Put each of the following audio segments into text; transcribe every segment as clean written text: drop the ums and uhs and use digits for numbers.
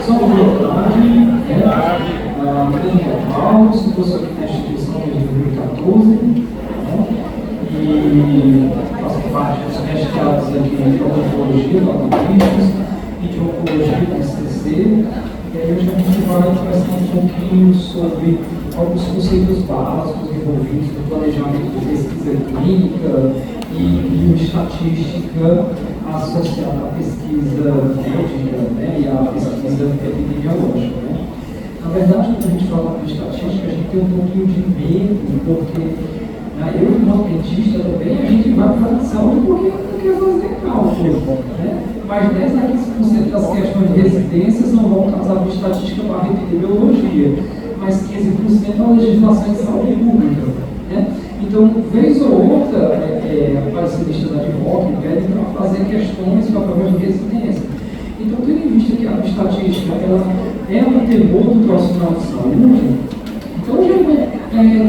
Só uma pilotagem, normal, se fosse aqui na instituição de 2014, né? E faço parte dos mestrados aqui de odontologia, odontologistas, e de oncologia do STC. E aí hoje a gente vai conversar um pouquinho sobre alguns conceitos básicos envolvidos no planejamento de pesquisa clínica e bioestatística associada à pesquisa médica, né, e à pesquisa epidemiológica. Né. Na verdade, quando a gente fala de estatística, a gente tem um pouquinho de medo, porque eu, como dentista também, a gente vai para a saúde porque não quer fazer cálculo. Né. Mais 10 a 15% das questões de residência são voltadas à estatística para a epidemiologia, mas 15% à legislação de saúde pública. Né. Então, vez ou outra, aparece lista da DIVOC e pedem para fazer questões para prova de residência. Então, tendo em vista que a estatística ela é um temor do profissional de saúde, então eu vou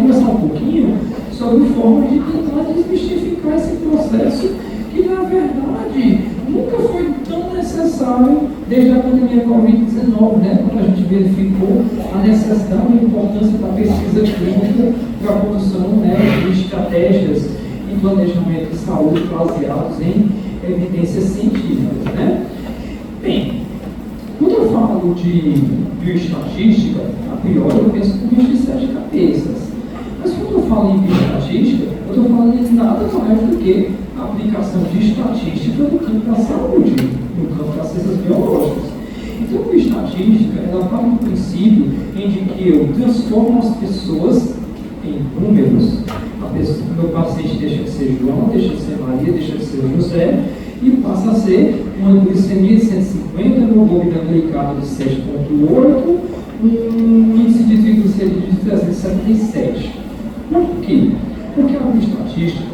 conversar um pouquinho sobre formas de tentar desmistificar esse processo que, na verdade, nunca foi tão necessário desde a pandemia Covid-19, né? Quando a gente verificou a necessidade e a importância da pesquisa clínica para a produção, né, de estratégias e planejamento de saúde baseados em evidências científicas. Né? Bem, quando eu falo de bioestatística, a priori eu penso com bicho de 7 cabeças. Mas quando eu falo em bioestatística, eu estou falando de nada mais do que a aplicação de estatística no campo da saúde, no campo das ciências biológicas. Então, a bioestatística, ela parte do princípio em que eu transformo as pessoas em números. Meu paciente deixa de ser João, deixa de ser Maria, deixa de ser José, e passa a ser uma glicemia de 150, hemoglobina glicada de 7,8, um índice de triglicerídeos de 377. Por quê? Porque a bioestatística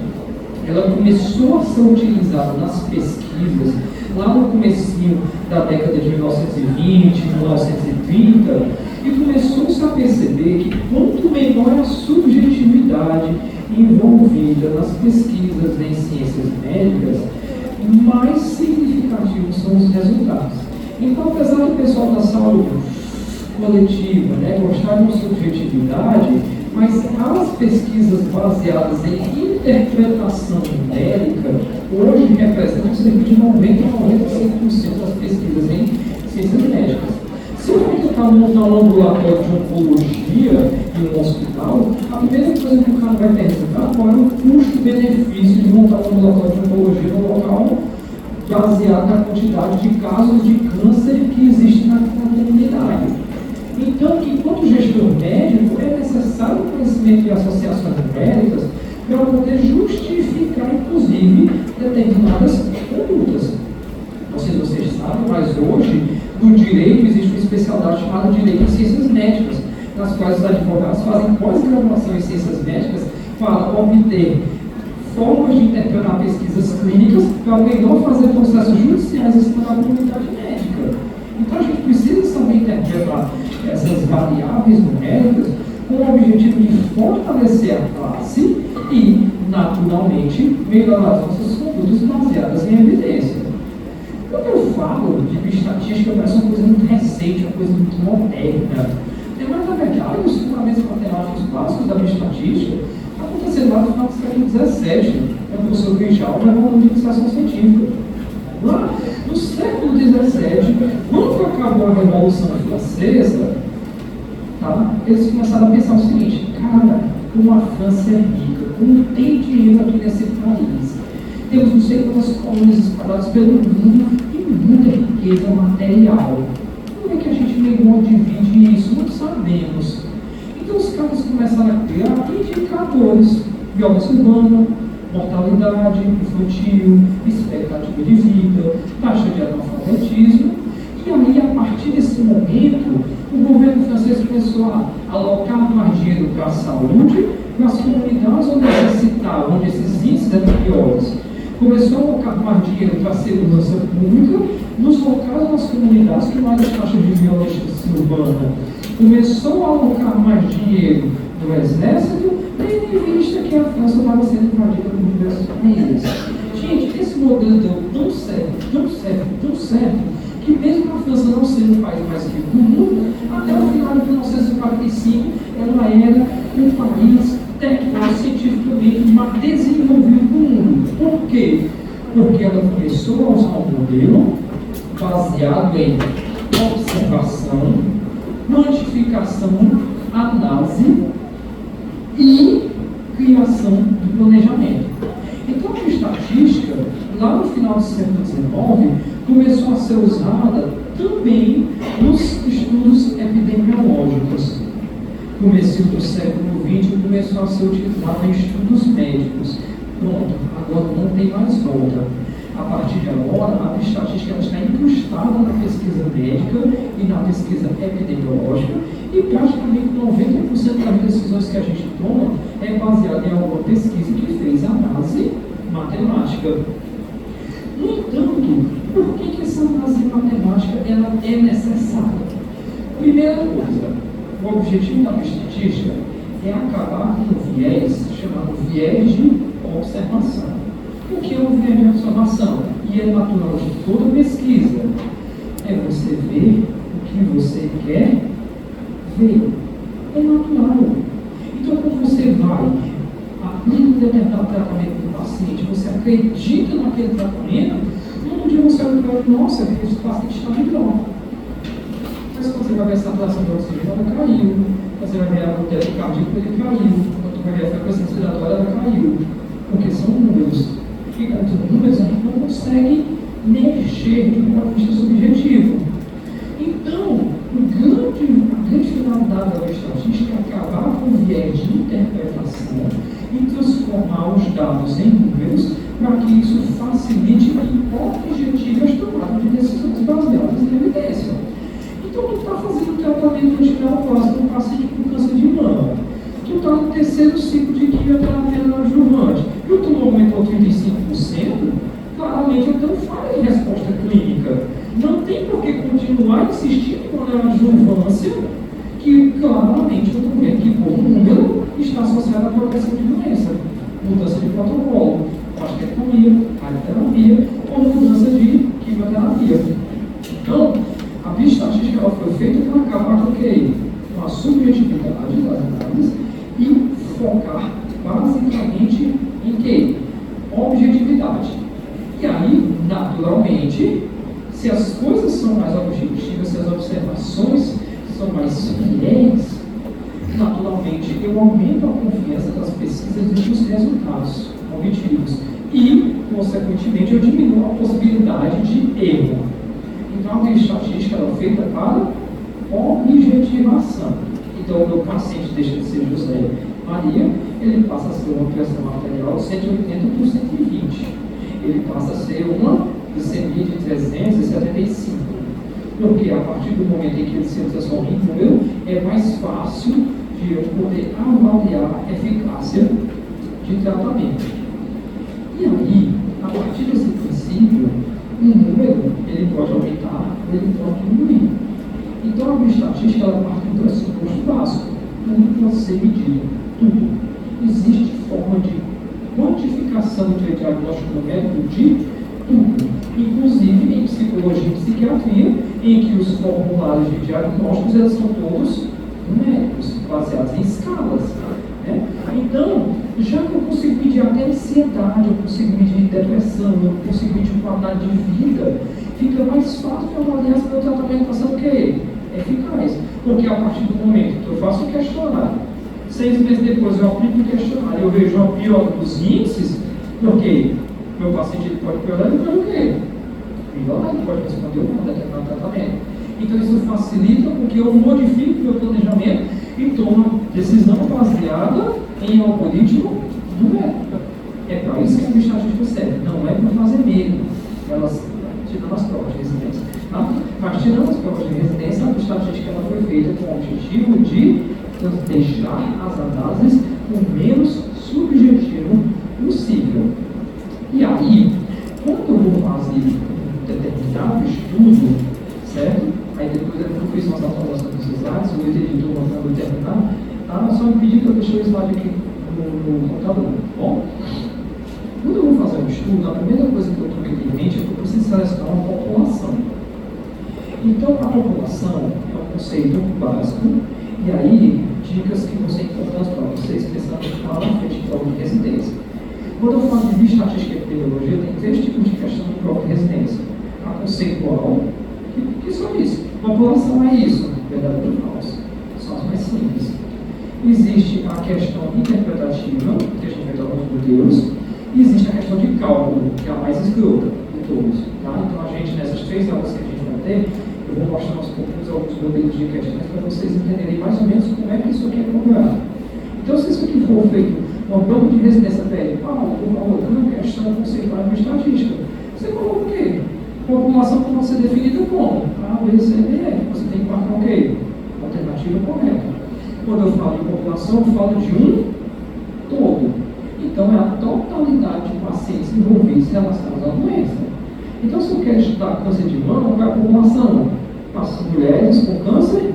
ela começou a ser utilizada nas pesquisas lá no comecinho da década de 1920, 1930, e começou-se a perceber que quanto menor a subjetividade envolvida nas pesquisas em ciências médicas, mais significativos são os resultados. Então, apesar do pessoal da saúde coletiva, né, gostar de uma subjetividade, mas as pesquisas baseadas em interpretação numérica hoje representam cerca de 90% das pesquisas em ciências médicas. Se eu for tentar montar um ambulatório de oncologia em um hospital, a primeira coisa que o cara vai perguntar qual é o custo-benefício de montar um ambulatório de oncologia no local baseado na quantidade de casos de câncer que existem na comunidade. Então, enquanto gestor médico, é necessário o conhecimento de associações numéricas para poder justificar, inclusive, determinadas condutas. Não sei se vocês sabem, mas hoje, no direito, existe uma especialidade chamada Direito em Ciências Médicas, nas quais os advogados fazem pós-graduação em Ciências Médicas para obter formas de interpretar pesquisas clínicas para melhor fazer processos judiciais para a comunidade médica. Então, a gente precisa saber interpretar essas variáveis numéricas com o objetivo de fortalecer a classe e, naturalmente, melhorar as nossas condutas baseadas em evidência. Quando eu falo de bioestatística, parece uma coisa muito recente, uma coisa muito moderna. Mas, na verdade, os fundamentos matemáticos básicos da bioestatística aconteceram lá no final do século XVII, com o professor Grijal, na coluna de iniciação científica. Lá no século XVII, quando acabou a Revolução Francesa, tá, eles começaram a pensar o seguinte: cara, como a França é rica, como tem dinheiro aqui nesse país, temos não sei quantas colônias espalhadas pelo mundo e muita riqueza material. Como é que a gente melhor divide isso? Não sabemos. Então os caras começaram a criar indicadores: violência urbana, mortalidade infantil, expectativa de vida, taxa de analfabetismo. E aí, a partir desse momento, o governo francês começou a alocar mais dinheiro para a saúde, nas comunidades onde necessitavam, onde esses índices eram piores. Começou a alocar mais dinheiro para a segurança pública, nos locais das comunidades com mais taxa de violência urbana. Começou a alocar mais dinheiro no exército, tendo em vista que a França estava sendo invadida por diversos países. Gente, esse modelo deu tão certo, que mesmo a França não sendo o país mais rico do mundo, até o final de 1945, ela era um país cientificamente mais desenvolvido do mundo. Por quê? Porque ela começou a usar um modelo baseado em observação, quantificação, análise e criação de planejamento. Então, a estatística, lá no final do século XIX, começou a ser usada também nos estudos epidemiológicos. No começo do século XX, começou a ser utilizada em estudos médicos. Pronto, agora não tem mais volta. A partir de agora, a estatística está incrustada na pesquisa médica e na pesquisa epidemiológica, e praticamente 90% das decisões que a gente toma é baseada em alguma pesquisa que fez análise matemática. No entanto, por que essa análise matemática ela é necessária? Primeira coisa, o objetivo da estatística é acabar com um viés chamado viés de observação. O que é um viés de observação? E é natural de toda pesquisa. É você ver o que você quer ver. É natural. Então, quando você vai, aplica um determinado tratamento para o paciente, você acredita naquele tratamento, um dia você vai falar, nossa, esse paciente está melhor. Mas quando você vai ver a saturação de oxigênio, ela caiu. Quando você vai ver a bateria cardíaca, ele caiu. Quando você vai ver a frequência respiratória, ela caiu. Porque são números. E com os números a gente não consegue mexer de um ponto de vista subjetivo. Então, a grande finalidade da estatística é acabar com o viés de interpretação e transformar os dados em números para que isso facilite e objetive as tomadas de decisões baseadas em evidência. Então, tu está fazendo um tratamento antineoplásmico no paciente com câncer de mama. Tu está no terceiro ciclo de quimioterapia adjuvante. E o tumor aumentou 35%, claramente então falha em resposta clínica. Não tem por que continuar insistindo com a adjuvância, que claramente eu estou vendo que por número está associado à progressão de doença, mudança de protocolo, mastectomia, radioterapia ou mudança de quimioterapia. Então, a bioestatística ela foi feita para acabar com o quê? Com a subjetividade das análises e focar basicamente em quê? Objetividade. E aí, naturalmente, se as coisas são mais objetivas, se as observações são mais fiéis, naturalmente eu aumento a confiança das pesquisas e dos resultados objetivos. E, consequentemente, eu diminuo a possibilidade de erro. Então, a estatística é feita para objetivação. Então, o meu paciente deixa de ser José Maria, ele passa a ser uma pressão arterial de 180 por 120. Ele passa a ser uma glicemia de 375. Porque a partir do momento em que ele se transforma em número, é mais fácil de eu poder avaliar a eficácia de tratamento. E aí, a partir desse princípio, um número ele pode aumentar ou ele pode diminuir. Então, a bioestatística ela parte do pressuposto básico. Tudo pode ser medido. Tudo. Existe forma de quantificação de diagnóstico numérico de tudo. Inclusive em psicologia e psiquiatria, em que os formulários de diagnósticos eles são todos numéricos, baseados em escalas. Né? Então, já que eu consigo medir até ansiedade, eu consigo medir depressão, eu consigo medir qualidade de vida, fica mais fácil de avaliar se meu tratamento está sendo o quê? Eficaz. Porque a partir do momento que eu faço o questionário, 6 meses depois eu aplico o questionário, eu vejo a piora dos índices, porque meu paciente ele pode piorar, ele pode o quê? Melhorar, ele pode responder um determinado tratamento. Então isso facilita porque eu modifico meu planejamento e tomo decisão baseada em algoritmo numérico. É para isso que a bioestatística serve, não é para fazer medo. Elas tirando as provas de residência. Tá? Mas tirando as provas de residência, a bioestatística ela foi feita com o objetivo de deixar as análises o menos subjetivo possível. E aí, quando eu vou fazer um determinado estudo, certo? Aí depois eu fiz umas atualizações dos slides, o editor mandando terminar, tá? Só me pedir que eu deixe o slide aqui no computador, tá bom? Quando eu vou fazer um estudo, a primeira coisa que eu tenho que ter em mente é que eu preciso selecionar uma população. a população é um conceito básico, e aí, dicas que vão ser importantes para vocês, pensando lá na frente de prova de residência. Quando eu falo de estatística e epidemiologia, tem 3 tipos de questão de prova de residência. A conceitual, que só isso. População é isso, verdadeiro ou falso. São as mais simples. Existe a questão interpretativa, que a gente vai dar alguns modelos, e existe a questão de cálculo, que é a mais escrota de todos. Tá? Então, a gente, nessas 3 aulas que a gente vai ter, eu vou mostrar aos poucos alguns modelos de questões para vocês entenderem mais ou menos como é que isso aqui é cobrado. Então, se isso aqui for feito uma prova de residência pede, uma questão conceitual de estatística, você coloca o quê? População pode ser definida como A, B, C, D, E. Você tem que marcar o quê? Alternativa correta. Quando eu falo de população, eu falo de um todo. Então, é a totalidade de pacientes envolvidos relacionados à doença. Então, se eu quero estudar câncer de mama, qual é a população? As mulheres com câncer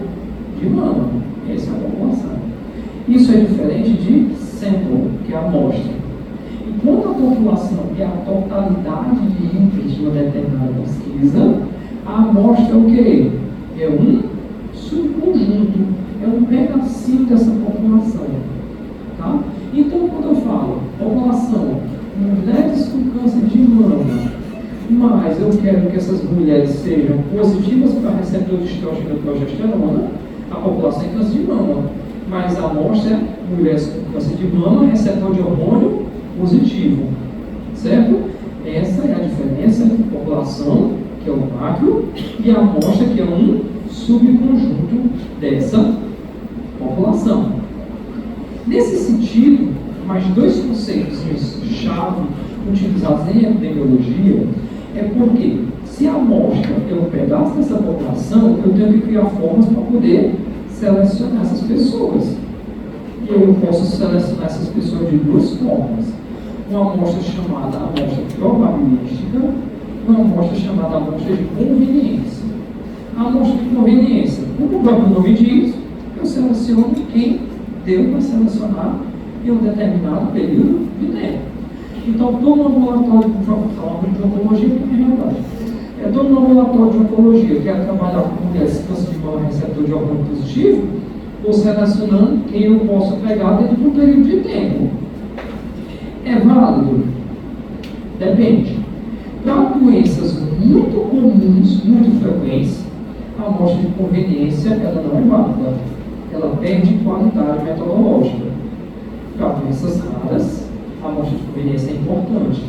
de mama. Essa é a população. Isso é diferente de sample, que é a amostra. Enquanto a população é a totalidade de itens de uma determinada pesquisa, a amostra é o quê? É um subconjunto, é um pedacinho dessa população. Tá? Então, quando eu falo população, mulheres com câncer de mama, mas eu quero que essas mulheres sejam positivas para receptor de estrógeno e progesterona, a população é câncer de mama. Mas a amostra é mulheres com câncer de mama, receptor de hormônio positivo. Certo? Essa é a diferença entre população, que é o macro, e a amostra, que é um subconjunto dessa população. Nesse sentido, mais 2 conceitos-chave utilizados em epidemiologia é porque, se a amostra é um pedaço dessa população, eu tenho que criar formas para poder selecionar essas pessoas. E eu posso selecionar essas pessoas de 2 formas. Uma amostra chamada amostra probabilística, uma amostra chamada amostra de conveniência. A amostra de conveniência, como o próprio nome diz, eu seleciono quem deu para selecionar em um determinado período de tempo. Então, estou no ambulatório, falando de oncologia, porque é verdade. Estou no ambulatório de oncologia, quero trabalhar com mulheres com câncer de mama receptor de hormônio positivo, estou selecionando quem eu posso pegar dentro de um período de tempo. É válido? Depende. Para doenças muito comuns, muito frequentes, a amostra de conveniência ela não é válida. Ela perde qualidade metodológica. Para doenças raras, a amostra de conveniência é importante.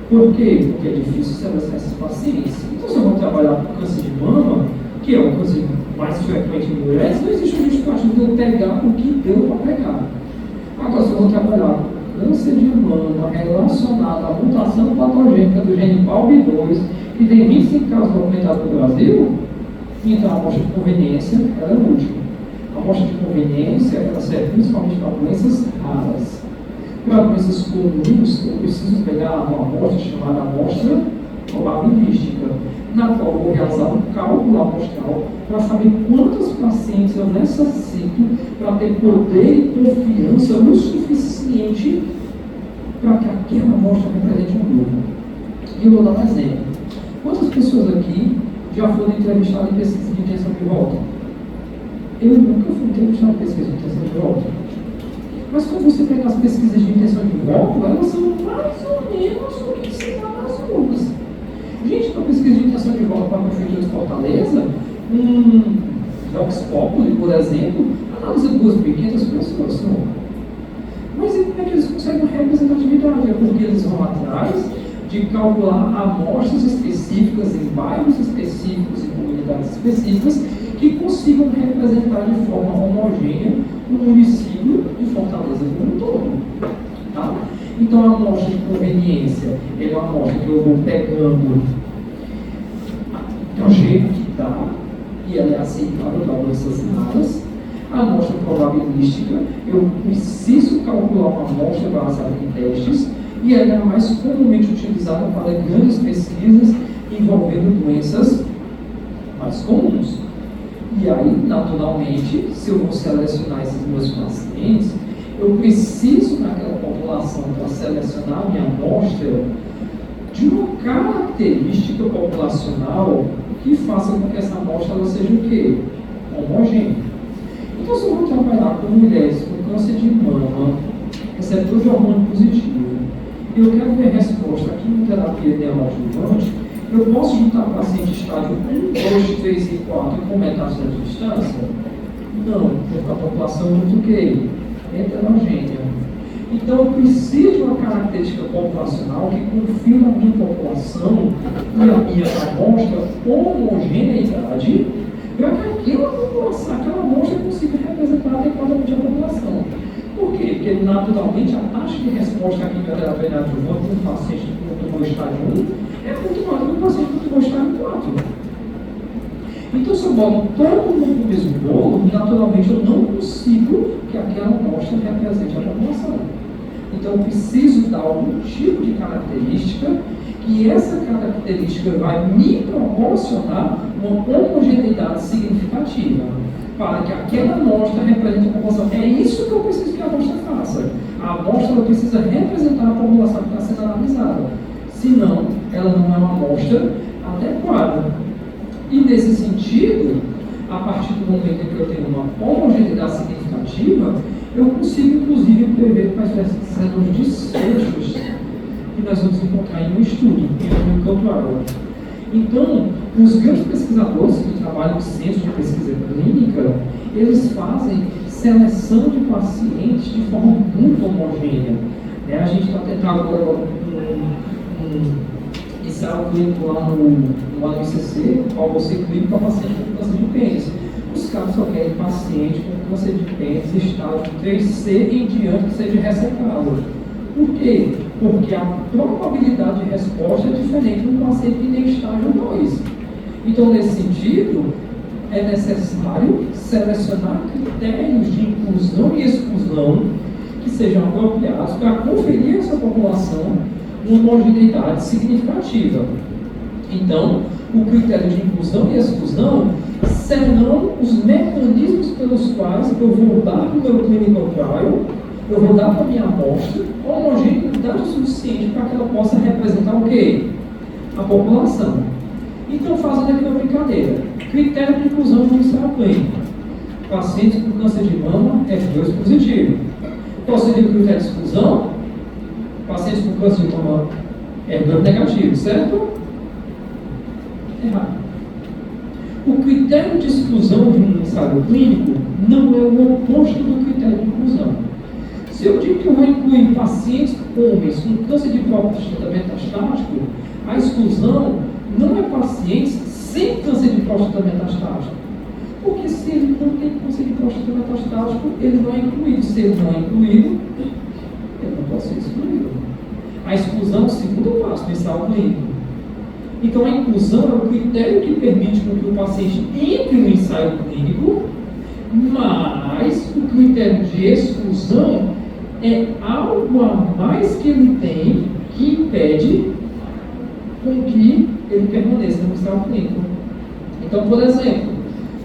Por quê? Porque é difícil selecionar esses pacientes. Então, se eu vou trabalhar com câncer de mama, que é o câncer mais frequente em mulheres, não existe um justificativo de eu pegar o que deu para pegar. Agora, se eu vou trabalhar com câncer de mama relacionado à mutação patogênica do gene PALB2, que tem 25 casos documentados no Brasil, então a amostra de conveniência ela é útil. A amostra de conveniência ela serve principalmente para doenças raras. Para doenças comuns, eu preciso pegar uma amostra chamada amostra probabilística, na qual eu vou realizar um cálculo amostral para saber quantos pacientes eu necessito para ter poder e confiança o suficiente para que aquela amostra represente um grupo. E eu vou dar um exemplo. Quantas pessoas aqui já foram entrevistadas em pesquisa de intenção de volta? Eu nunca fui entrevistado em pesquisa de intenção de volta. Mas quando você pega as pesquisas de intenção de voto, elas são mais ou menos o que se dá nas ruas. Gente, na pesquisa de intenção de voto para a Prefeitura de Fortaleza, Vox Populi, por exemplo, analisa 2.500 pessoas. Não. Mas como é que eles conseguem representatividade? É porque eles vão atrás de calcular amostras específicas em bairros específicos e comunidades específicas que consigam representar de forma homogênea o município de Fortaleza como um todo. Tá? Então, a amostra de conveniência é uma amostra que eu vou pegando de um jeito que dá, e ela é aceitável para doenças raras. A amostra probabilística, eu preciso calcular uma amostra baseada em testes, e ela é a mais comumente utilizada para grandes pesquisas envolvendo doenças mais comuns. E aí, naturalmente, se eu vou selecionar esses meus pacientes, eu preciso naquela população para selecionar a minha amostra de uma característica populacional que faça com que essa amostra ela seja o quê? Homogênea. Então, se eu vou trabalhar com mulheres com câncer de mama, receptor de hormônio positivo, e eu quero ver resposta à quimioterapia neoadjuvante, eu posso juntar paciente estágio 1, 2, 3 e 4 com metástase de distância? Não, porque a população é muito quê? Heterogênea. Então, eu preciso de uma característica populacional que confirma a minha população e a minha amostra homogeneidade para que aquela amostra consiga representar adequadamente a população. Por quê? Porque, naturalmente, a taxa de resposta à quimioterapia neoadjuvante de um paciente que tomou estágio 1 é muito maior do que um paciente que tomou estágio 4. Então, se eu boto todo mundo no mesmo bolo, naturalmente eu não consigo que aquela amostra represente a população. Então, eu preciso dar algum tipo de característica que essa característica vai me proporcionar uma homogeneidade significativa para que aquela amostra represente a população. É isso que eu preciso que a amostra faça. A amostra ela precisa representar a população que está sendo analisada. Senão, ela não é uma amostra adequada. E nesse sentido, a partir do momento em que eu tenho uma homogeneidade significativa, eu consigo, inclusive, prever quais vão ser os desfechos que nós vamos encontrar em um estudo, em um controle. Então, os grandes pesquisadores que trabalham em centros de pesquisa clínica, eles fazem seleção de pacientes de forma muito homogênea. A gente está tentando agora ensaio clínico lá no ICC, qual você clica para paciente com câncer de pênis. Os caras só querem paciente com câncer de pênis estágio 3C em diante que seja ressecado. Por quê? Porque a probabilidade de resposta é diferente do paciente que tem estágio 2. Então, nesse sentido, é necessário selecionar critérios de inclusão e exclusão que sejam apropriados para conferir a essa população uma homogeneidade significativa. Então, o critério de inclusão e exclusão serão os mecanismos pelos quais eu vou dar para o meu clinical trial, eu vou dar para a minha amostra homogeneidade suficiente para que ela possa representar o quê? A população. Então, fazendo aqui uma brincadeira. Critério de inclusão de um ensaio clínico. Pacientes com câncer de mama, F2 positivo. Qual seria o critério de exclusão? Pacientes com câncer de mama, F2 negativo, certo? Errado. O critério de exclusão de um ensaio clínico não é o oposto do critério de inclusão. Se eu digo que eu vou incluir pacientes homens com câncer de próstata metastático, a exclusão não é pacientes sem câncer de próstata metastático. Porque se ele não tem câncer de próstata metastático, ele não é incluído. Se ele não é incluído, ele não pode ser excluído. A exclusão é o segundo passo do ensaio clínico. Então, a inclusão é o critério que permite que o paciente entre no ensaio clínico, mas o critério de exclusão é algo a mais que ele tem que impede com que ele permaneça no ensaio clínico. Então, por exemplo,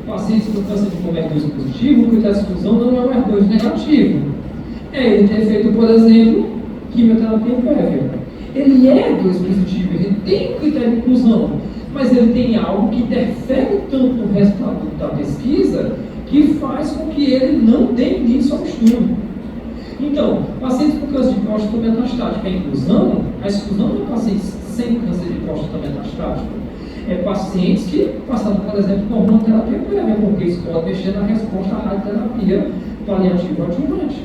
pacientes com câncer de mama R2 positivo, o critério de exclusão não é o R2 negativo. É ele ter feito, por exemplo, quimioterapia prévia. Ele é R2 positivo, ele tem um critério de inclusão, mas ele tem algo que interfere tanto no resultado da pesquisa que faz com que ele não dê início ao estudo. Então, pacientes com câncer de próstata metastático é inclusão, a exclusão não é pacientes sem câncer de próstata metastático. É pacientes que passaram, por exemplo, por hormonoterapia prévia, porque isso pode mexer na resposta à radioterapia paliativa adjuvante.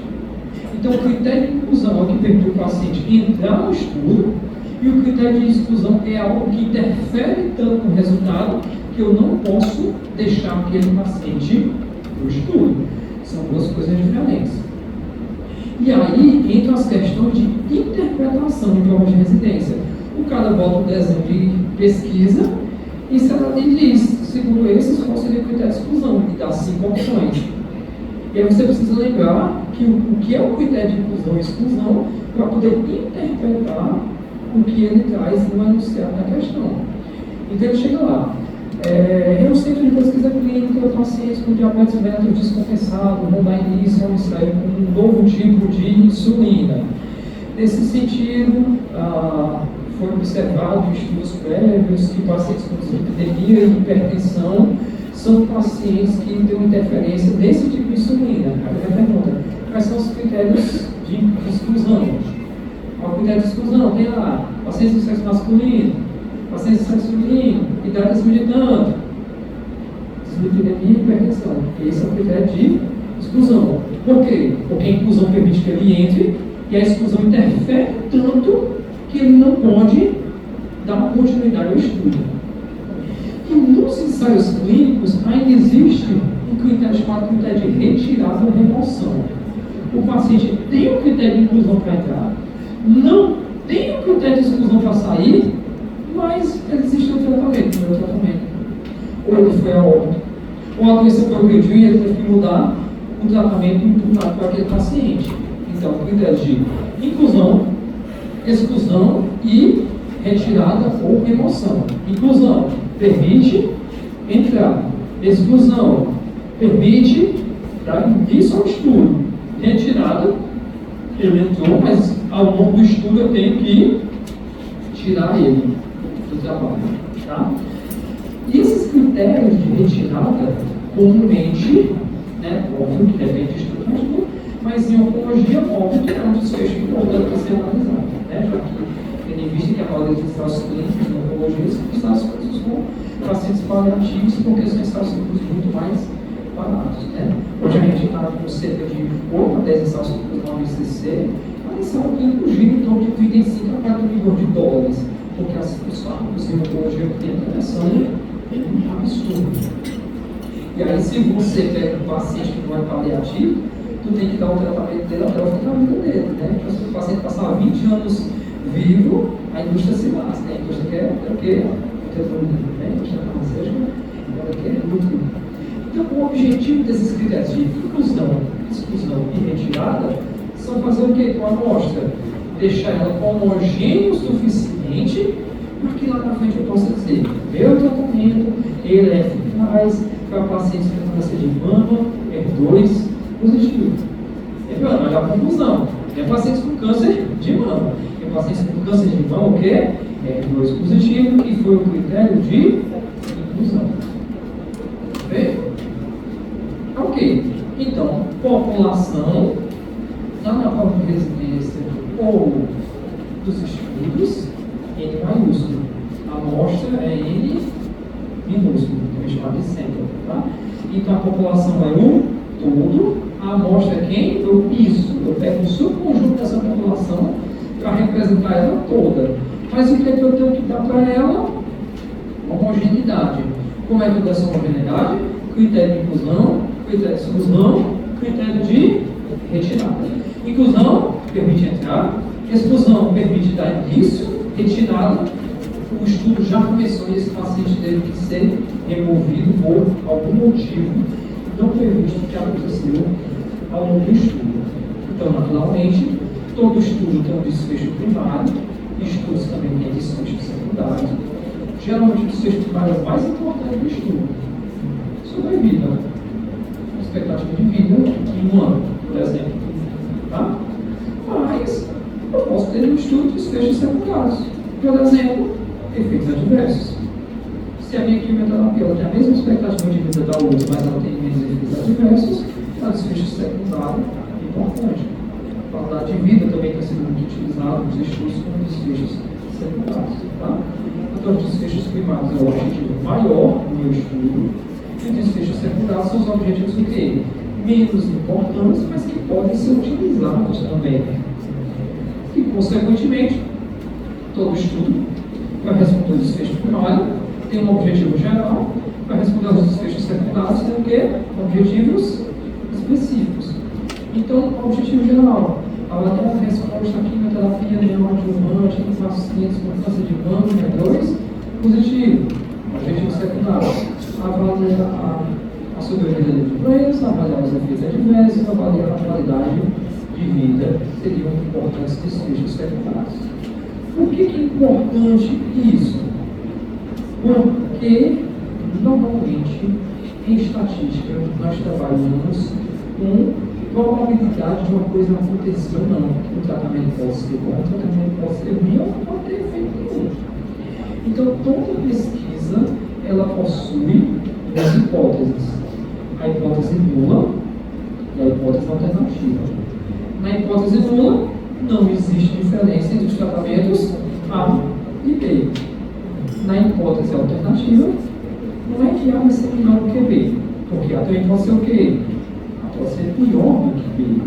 Então, o critério de inclusão é o que permite o paciente entrar no estudo, e o critério de exclusão é algo que interfere tanto no resultado que eu não posso deixar aquele paciente no estudo. São duas coisas diferentes. E aí entram as questões de interpretação de provas de residência. O cara bota um desenho de pesquisa e ele diz, segundo esses, qual seria o critério de exclusão, e dá 5 opções. E aí você precisa lembrar que o que é o critério de inclusão e exclusão para poder interpretar o que ele traz no enunciado da questão. Então ele chega lá. É um centro de pesquisa clínica, pacientes com diabetes mellitus descompensado vão dar início ao ensaio com um novo tipo de insulina. Nesse sentido, foi observado em estudos prévios que pacientes com dislipidemia e hipertensão são pacientes que têm uma interferência desse tipo de insulina. A minha pergunta, quais são os critérios de exclusão? Qual o critério de exclusão? Tem lá, pacientes do sexo masculino, pacientes do sexo feminino, idade acima de tanto, dislipidemia e hipertensão. Esse é o critério de exclusão. Por quê? Porque a inclusão permite que ele entre e a exclusão interfere tanto que ele não pode dar continuidade ao estudo. E nos ensaios clínicos ainda existe um critério chamado critério de retirada ou remoção. O paciente tem um critério de inclusão para entrar, não tem um critério de exclusão para sair, mas existe um tratamento, não é o tratamento. Ou ele foi a óbito, ou a doença progrediu e ele teve que mudar o tratamento impugnado para aquele paciente. Então, critérios de inclusão, exclusão e retirada ou remoção. Inclusão permite entrar, exclusão permite dar início ao estudo, retirada, ele entrou, mas ao longo do estudo eu tenho que tirar ele do trabalho. Tá? E esses critérios de retirada, comumente, né, óbvio que depende de estudo, mas em oncologia, óbvio que é um desfecho importante para ser analisado, né, já que tendo em vista que a maioria dos ensaios clínicos em oncologia são ensaios clínicos com pacientes paliativos, porque são ensaios clínicos muito mais baratos. Né? Hoje a gente está com cerca de 8 a 10 ensaios clínicos no ABCC, a ensaio clínico gira em torno de 35 a 40 milhões de dólares, porque os fármacos em oncologia que tem são absurdos. E aí, se você pega um paciente que não é paliativo, tu tem que dar o tratamento dele até o fim da vida dele, né? Então, se o paciente passar 20 anos vivo, a indústria se lasca, né? A indústria quer o quê? A indústria farmacêutica, ela quer lucro. Então, o objetivo desses critérios de inclusão, exclusão e retirada são fazer o quê com a amostra? Deixar ela homogênea o suficiente para que lá na frente eu possa dizer, meu tratamento, ele é eficaz para pacientes com câncer de mama, HER2 positivo. Lembrando, olha a conclusão. É pacientes com câncer de mama. É pacientes com câncer de mama, o quê? HER2 positivo, que foi o critério de inclusão. Bem? Ok. Então, população, lá na prova de residência ou dos estudos, N maiúsculo. A amostra é N minúsculo, que é chamado de sample, tá? Então a população é o todo, a amostra é quem? Eu isso. Eu pego o subconjunto dessa população para representar ela toda. Mas o que é que eu tenho que dar para ela? Homogeneidade. Como é que eu dou essa homogeneidade? Critério de inclusão, critério de exclusão, critério de retirada. Inclusão permite entrar, exclusão permite dar início, retirada, o estudo já começou e esse paciente teve que ser removido por algum motivo não previsto que aconteceu ao longo do estudo. Então, naturalmente, todo estudo tem um desfecho primário, estudos também têm desfecho secundário. Geralmente, o desfecho primário é o mais importante do estudo. Sobrevida, expectativa de vida em um ano, por exemplo. Tá? Mas, eu posso ter um estudo de desfechos secundários. Por exemplo, efeitos adversos. Se a minha quimioterapia tem a mesma expectativa de vida da outra, mas ela tem menos efeitos adversos, é um desfecho secundário importante. A qualidade de vida também tem sido muito utilizado nos estudos como desfechos secundários. Tá? Então, os desfechos primários é o objetivo maior do meu estudo, e os desfechos secundários são os objetivos do quê? Menos importantes, mas que podem ser utilizados também. E, consequentemente, todo estudo vai responder ao desfecho primário, tem um objetivo geral, vai responder aos desfechos secundários, tem o quê? Objetivos específicos. Então, objetivo geral, avaliar a resposta à quimioterapia neoadjuvante em pacientes com câncer de mama, HER2, positivo. Objetivo secundário, avaliar a sobrevida de doença, avaliar os efeitos adversos, avaliar a qualidade de vida, seriam importantes desfechos secundários. Por que é importante isso? Porque, normalmente, em estatística, nós trabalhamos com probabilidade de uma coisa acontecer ou não. O tratamento pode ser bom, o tratamento pode ser ruim ou pode ter efeito nenhum. Então, toda pesquisa, ela possui duas hipóteses. A hipótese nula e a hipótese alternativa. Na hipótese nula, não existe diferença entre os tratamentos A e B. Na hipótese alternativa, não é que A vai ser melhor do que B, porque A também pode ser o quê? A pode ser pior do que B.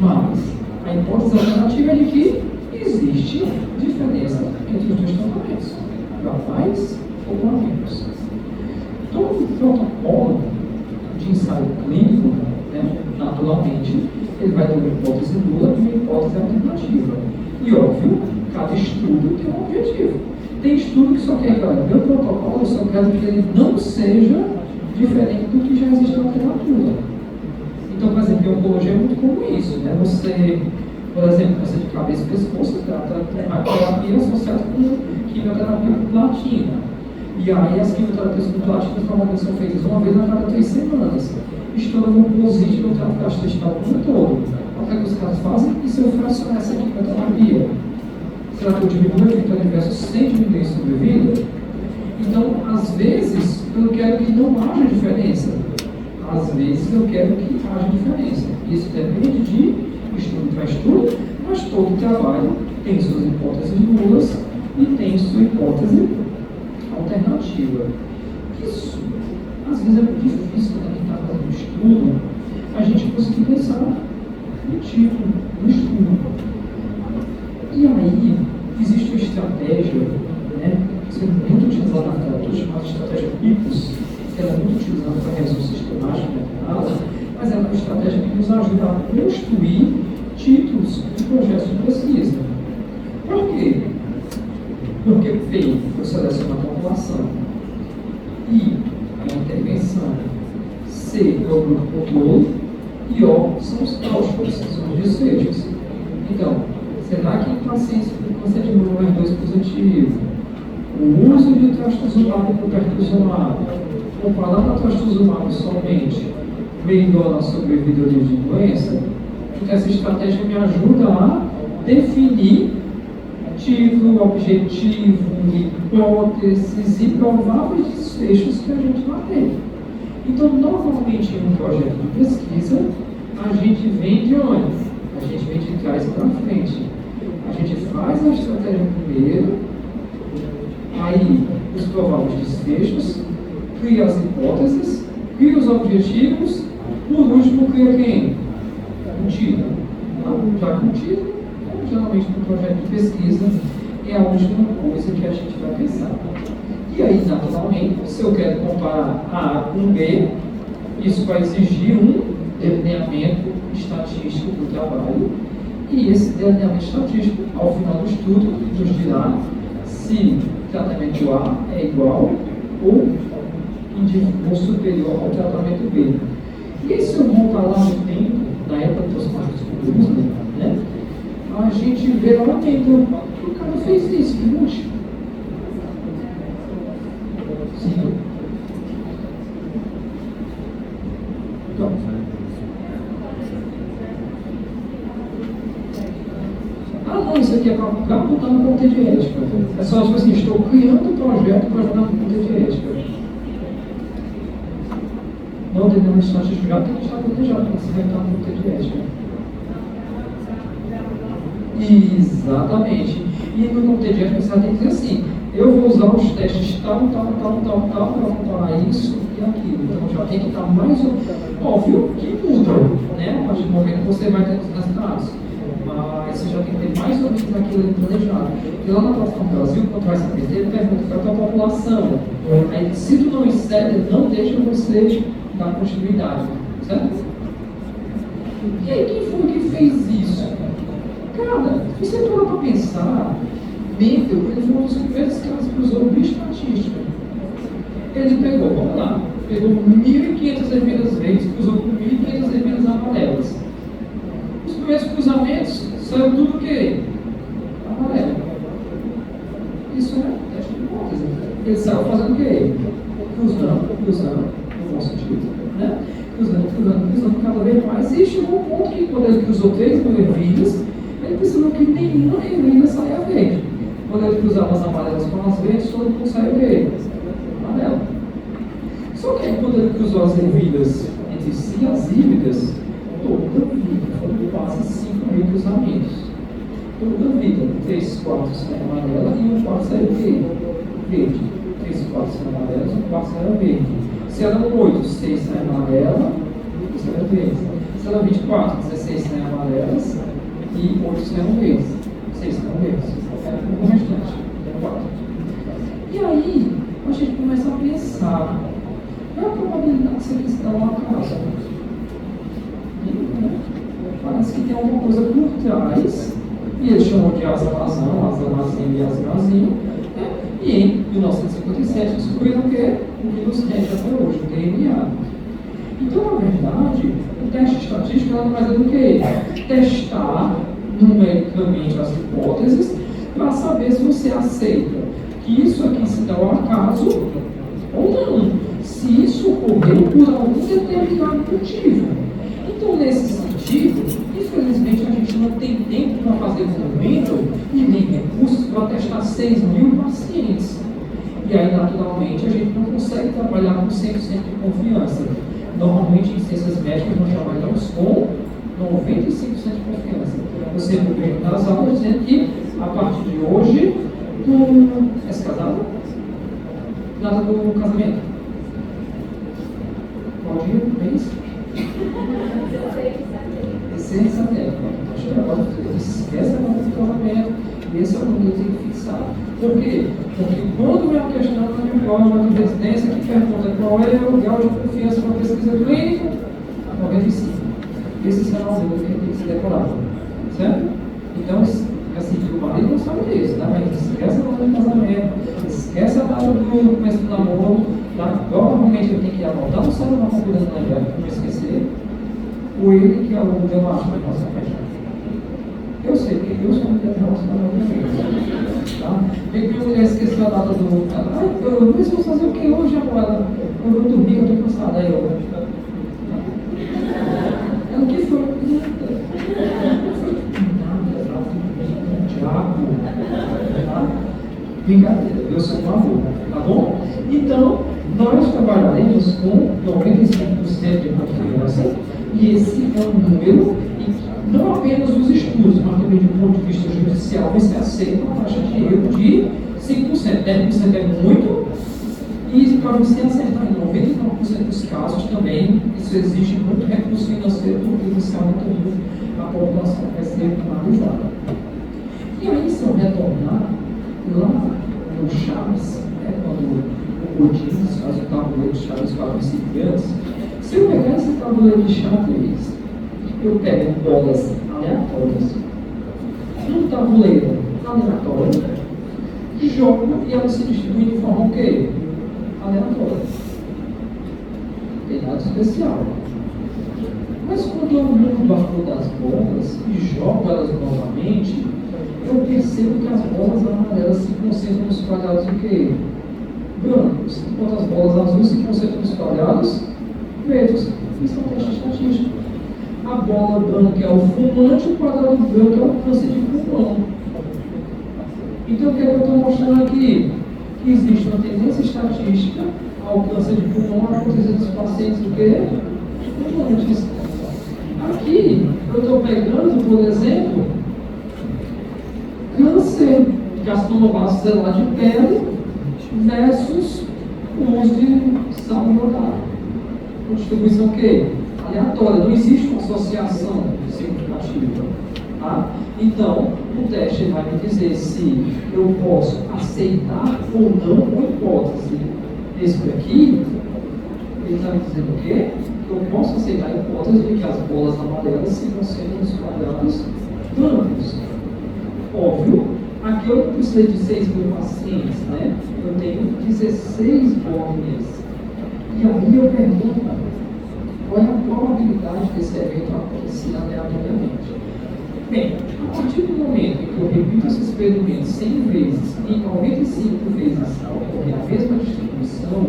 Mas a hipótese alternativa é de que existe diferença entre os dois tratamentos, para mais ou para menos. Todo protocolo de ensaio clínico, né, naturalmente, ele vai ter uma hipótese nula e uma hipótese alternativa. E óbvio, cada estudo tem um objetivo. Tem estudo que só quer, olha, meu protocolo, eu só quero que ele não seja diferente do que já existe na literatura. Então, por exemplo, em oncologia é muito comum isso, né? Você, por exemplo, câncer de cabeça e pescoço, trata a terapia associada com quimioterapia com platina. E aí as quimioterapias com platina normalmente são feitas uma vez a cada 3 semanas. Estoura um composite no trato gastrointestinal como um todo. O que os caras fazem? E se eu fracionar essa quimioterapia? Será que eu diminuo o efeito adverso sem diminuir a sobrevida? Então, às vezes, eu quero que não haja diferença. Às vezes, eu quero que haja diferença. Isso depende de estudo para estudo, mas todo trabalho tem suas hipóteses nulas e tem sua hipótese alternativa. Isso, às vezes, é muito difícil quando a gente está fazendo estudo, a gente conseguir pensar no tipo, no estudo. E aí, existe uma estratégia, né, que é muito utilizada na literatura, chamada estratégia PICOS, que ela é muito utilizada para revisão sistemática, mas ela é uma estratégia que nos ajuda a construir títulos de projetos de pesquisa. Por quê? Porque P, eu seleciono a população, I, a intervenção, C, é o grupo controle, e O são os cálculos, são os desfechos. Então, será que em pacientes com câncer de mama HER2 positivo, o uso de trastuzumab com pertuzumab, comparando a trastuzumab somente, melhora a sobrevida de doença? Então, essa estratégia me ajuda a definir tipo, objetivo, hipóteses e prováveis desfechos que a gente vai ter. Então, normalmente, em um projeto de pesquisa, a gente vem de onde? A gente vem de trás para frente. A gente faz a estratégia primeiro, aí os prováveis desfechos, cria as hipóteses, cria os objetivos, por último cria quem? Um título. Já com título, geralmente no projeto de pesquisa, é a última coisa que a gente vai pensar. E aí, naturalmente, se eu quero comparar A com B, isso vai exigir um delineamento estatístico do trabalho, e esse delineamento estatístico, ao final do estudo, nos dirá se o tratamento A é igual ou superior ao tratamento B. E aí, se eu voltar lá no tempo, na época dos marcos, né, a gente vê lá dentro que o cara fez isso, que monte. Sim. Então, não, isso aqui é para botar no comitê de ética. É só tipo assim, estou criando um projeto para jogar no comitê de ética. Não, o delineamento estatístico já tem que estar planejado para se realizar no comitê de ética. Exatamente. E no comitê de ética você tem que dizer assim, eu vou usar os testes tal, para comparar isso e aquilo. Então já tem que estar mais óbvio que muda, né? A partir do momento que você vai ter os resultados. Mas você já tem que ter mais ou menos aquilo ali planejado. E lá na plataforma Brasil, quando vai saber, ele pergunta para a tua população. Aí, se tu não excede, não deixa você dar continuidade. Certo? E aí, quem foi que fez isso? Cara, se você parar para pensar, Mendel, ele foi um dos primeiros caras que usou bioestatística. Ele pegou, vamos lá, pegou 1.500 ervilhas verdes, cruzou com 1.500 ervilhas amarelas. Os primeiros cruzamentos saiu tudo o quê? Amarelo. Isso é teste de hipótese. Ele saiu fazendo o quê? Cruzando, no bom sentido, né? Cruzando cada vez mais. E chegou um ponto que, quando ele cruzou 3.000 ervilhas, ele percebeu que nenhuma ervilha saía verde. Quando ele cruzava as amarelas com as verdes, todo mundo saiu dele. Amarelo. Só que quando ele cruzou as ervilhas entre si, as híbridas, toda a vida, foram quase 5.000 cruzamentos. Toda a vida, 3/4 saiu amarela e 1/4 saiu verde. 3/4 saiu amarela e 1/4 saiu verde. Se eram 8, 6 saiu amarela e 1 saiu verde. Se eram 24, 16 saiu amarelas e 8 saiu verdes. 6 saiu verdes. Era o restante, 4. E aí, a gente começa a pensar. Qual é a probabilidade de você visitar uma casa? Parece que tem alguma coisa por trás, e eles chamam de asa-razão, asa-razinho e asa-razinho, né? E em 1957 descobriram o que nos rege até hoje, o DNA. Então, na verdade, o teste estatístico nada mais é do que testar numericamente as hipóteses para saber se você aceita que isso aqui se dá ao acaso ou não. Se isso ocorreu por algum determinado motivo. Então, nesse sentido, infelizmente a gente não tem tempo para fazer movimento e nem recursos para testar 6.000 pacientes. E aí, naturalmente, a gente não consegue trabalhar com 100% de confiança. Normalmente, em ciências médicas, nós trabalhamos com 95% de confiança. Eu sempre vejo nas aulas dizendo que, a partir de hoje, é casado? Data do casamento? Qual dia? Mês? 16 de setembro. Agora esquece a data do casamento. E esse é o número que tem que fixar. Por quê? Porque quando vem a questão de prova de residência que pergunta qual é o grau de confiança para a pesquisa clínica, 95. Esse será o número que tem que ser decorado. Certo? Então, assim, o marido não sabe disso, tá? Mas esquece a data do casamento, esquece a data do começo do namoro, tá? Provavelmente ele tem que anotar no celular uma cuidando na lembrar, para não esquecer, ou ele que é o demacho da nossa festa. Eu sei, porque eu sou um relacionamento, tá? Tem que a mulher esqueceu a data do. Ai, eu vou fazer o que hoje, agora? Eu vou dormir, eu estou cansada. Aí eu. O que foi? Brincadeira, eu sou um avô, tá bom? Então, nós trabalharemos com 95% de confiança, e esse é um número, e não apenas os estudos, mas também do ponto de vista judicial, você aceita uma taxa de erro de 5%. 10% é muito, e para você acertar em 99% dos casos também, isso exige muito recurso financeiro, porque inicialmente a população vai ser analisada. E aí, se eu retornar lá no Chaves, quando o Godinho faz o tabuleiro de Chaves para principiantes, se eu pegar esse tabuleiro de Chaves, eu pego bolas aleatórias num tabuleiro aleatório, jogo e elas se distribuem de forma o quê? Aleatória. Não tem nada especial. Mas quando eu mudo a cor das bolas e jogo elas novamente, eu percebo que as bolas amarelas se concentram nos quadrados o quê? Brancos, enquanto as bolas azuis se concentram nos quadrados verdes. Isso é um teste estatístico. A bola branca é o fumante, o quadrado branco é o câncer de pulmão. Então, o que é que eu estou mostrando aqui? Que existe uma tendência estatística ao câncer de pulmão acontecer dos pacientes do quê? Fumantes. Aqui, eu estou pegando, por exemplo, câncer gastronovacelular de pele versus o uso de sal iodado. Distribuição o quê? Aleatória, não existe uma associação significativa. Tá? Então, o teste vai me dizer se eu posso aceitar ou não uma hipótese. Esse aqui, ele está me dizendo o quê? Que eu posso aceitar a hipótese de que as bolas amarelas se concentram nos quadrados brancos. Óbvio, aqui eu precisei de 6.000 pacientes, né? Eu tenho 16 bolinhas. E aí eu pergunto, qual é a probabilidade desse evento acontecer aleatoriamente? Bem, a partir do momento em que eu repito esse experimento 100 vezes e 95 vezes ocorrer a mesma distribuição,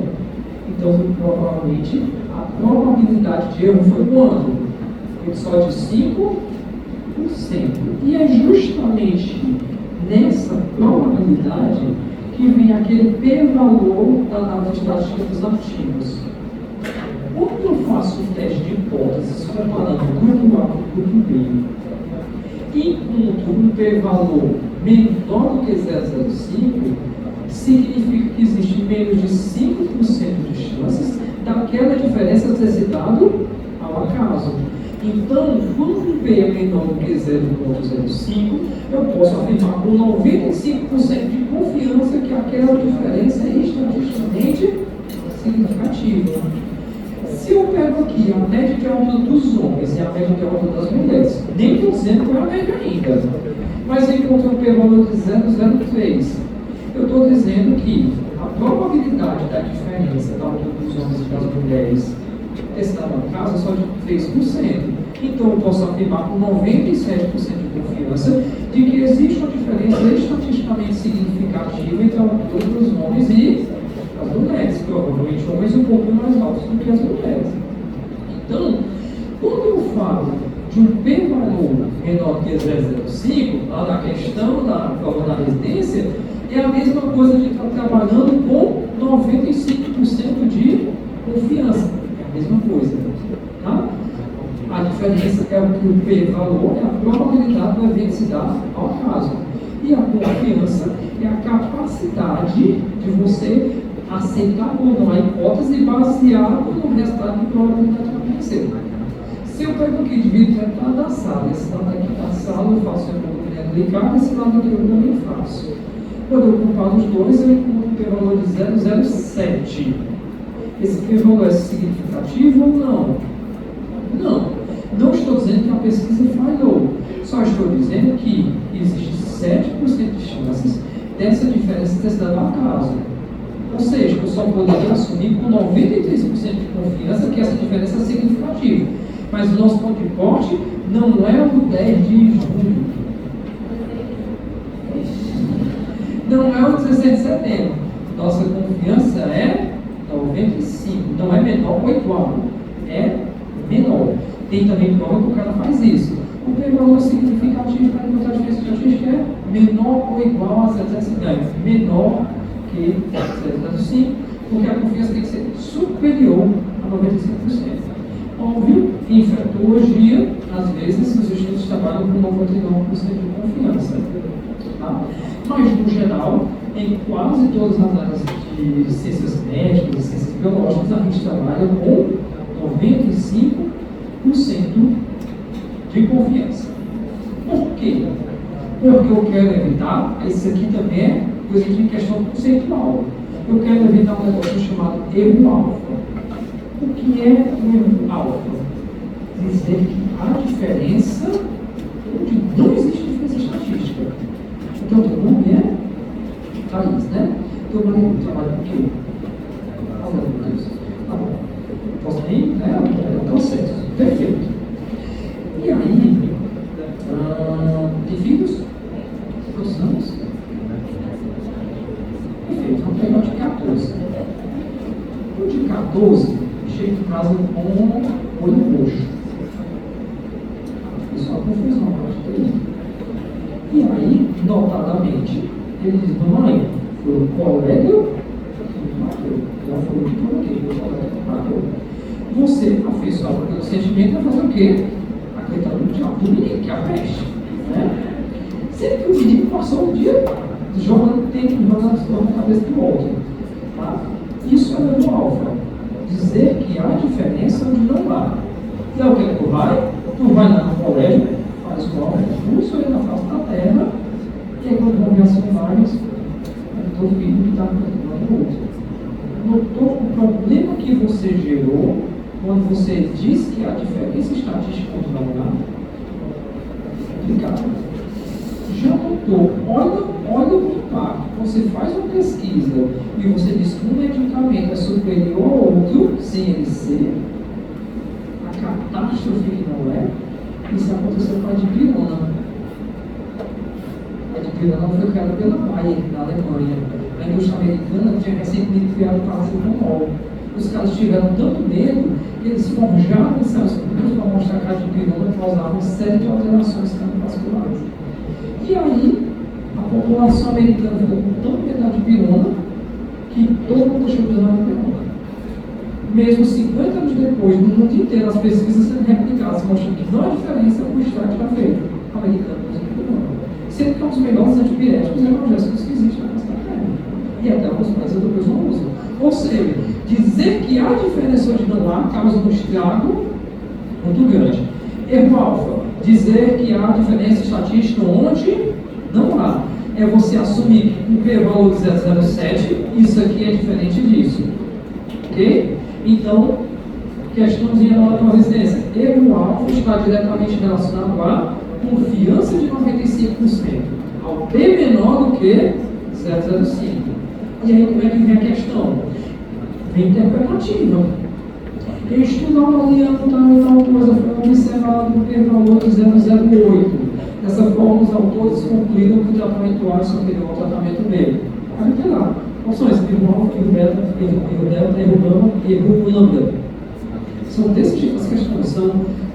então provavelmente a probabilidade de erro foi quanto? Foi só de 5%. E é justamente nessa probabilidade que vem aquele p-valor da análise estatística dos artigos. Quando eu faço um teste de hipóteses comparando o grupo A com o grupo B, e encontro um p-valor menor do que 0,05, significa que existe menos de 5% de chances daquela diferença ter se dado ao acaso. Então, quando o P é menor do que 0,05, eu posso afirmar com 95% de confiança que aquela diferença é estatisticamente significativa. Se eu pego aqui a média de altura dos homens e a média de altura das mulheres, nem estou dizendo qual é a média ainda, mas eu encontro um p-valor de 0,03, eu estou dizendo que a probabilidade da diferença da altura dos homens e das mulheres testar uma casa é só de 3%. Então eu posso afirmar com 97% de confiança de que existe uma diferença estatisticamente significativa entre a altura dos homens e as mulheres, provavelmente homens um pouco mais altos do que as mulheres. Então, quando eu falo de um p-valor menor que 0,05, lá na questão da prova da residência, é a mesma coisa de estar trabalhando com 95% de confiança. É a mesma coisa. Tá? A diferença é o que o p-valor é a probabilidade do evento se dar ao acaso. E a confiança é a capacidade de você aceitar ou não a hipótese baseado no resultado de probabilidade que aconteceu. Se eu pego aqui, divido metade da sala, esse lado aqui da sala eu faço um movimento ligado, esse lado aqui eu também faço. Quando eu comparo os dois, eu encontro um p-valor de 0,07. Esse p-valor é significativo ou não? Não. Não estou dizendo que a pesquisa falhou. Só estou dizendo que existe 7% de chances dessa diferença ter se dado ao acaso. Ou seja, eu só poderia assumir com 93% de confiança que essa diferença é significativa. Mas o nosso ponto de corte não é o 10 de julho. Não é o 16 de setembro. Nossa confiança é 95. Não é menor ou igual. É menor. Tem também prova que o cara faz isso. O p-valor significativo para encontrar a diferença estatística é menor ou igual a 0,05. Menor que 0,05, porque a confiança tem que ser superior a 95%. Óbvio, em infectologia, às vezes, os estudos trabalham com 99% de confiança. Tá? Mas, no geral, em quase todas as áreas de ciências médicas e ciências biológicas, a gente trabalha com 95% de confiança. Por quê? Porque eu quero evitar, isso aqui também é coisa de questão conceitual. Eu quero evitar um negócio chamado erro alfa. O que é o erro alfa? Dizer que há diferença onde não existe diferença estatística. Então, teu nome é Thaís, né? Teu marido trabalha com o quê? Tá bom. Posso nem, né? Então, certo. Perfeito. E aí, tem filhos? Quantos anos? Perfeito. Vamos pegar o de 14. O de 14 chega em casa com olho roxo. Isso é uma confusão, pode ter. E aí, notadamente, ele diz: mamãe, foi o colega que me bateu. Já foi o que coloquei, foi o colega que me bateu. Você, afeiçoado pelo sentimento, vai fazer o quê? Acreditar no diabo do menino, que é a peste. Né? Sempre que o menino passou o dia jogando tempo, jogando na cabeça do outro. Tá? Isso é o alfa. Dizer que há diferença onde não há. E é o que tu vai? Tu vai lá no colégio, faz qual curso aí na face da terra, e aí quando vão ver as filmagens, é o teu filho que está perturbando o outro. Notou o problema que você gerou quando você diz que a diferença estatística onde não há? Complicado. Já notou? Olha o impacto. Você faz uma pesquisa e você diz que um medicamento é superior ao outro, sem ele ser, a catástrofe que não é, isso aconteceu com a dipirona. A dipirona foi criada pela Bayer, na Alemanha. A indústria americana tinha recentemente criado o paracetamol. Os caras tiveram tanto medo que eles forjaram ensaios clínicos para mostrar que a dipirona causava uma série de alterações cardiovasculares. E aí, a população americana ficou com tanta medo de pirona que todo mundo deixou de usar a pirona. Mesmo 50 anos depois, no mundo inteiro, as pesquisas sendo replicadas, mostrando que não há diferença com o estrago que está feito. O americano usa pirona. Sendo que é um dos melhores antipiréticos e analgésicos que existe na face da terra. E até alguns países europeus não usam. Ou seja, dizer que há diferença onde não há causa um estrago muito grande. Erro alfa, dizer que há diferença estatística onde não há. É você assumir que o p-valor de 0,07, isso aqui é diferente disso. Ok? Então, questãozinha na tua residência. Erro alfa está diretamente relacionado à confiança de 95%, ao P menor do que 0,05. E aí, como é que vem a questão? Vem interpretativa. Eu estudo avaliando tal coisa, foi observado o p-valor de 0,08. Dessa forma, os autores concluíram que o tratamento A é superior ao tratamento B. Aí tem lá. Quais são esses? Erro beta, erro delta, erro gama e erro lambda. São desses tipos de questões. São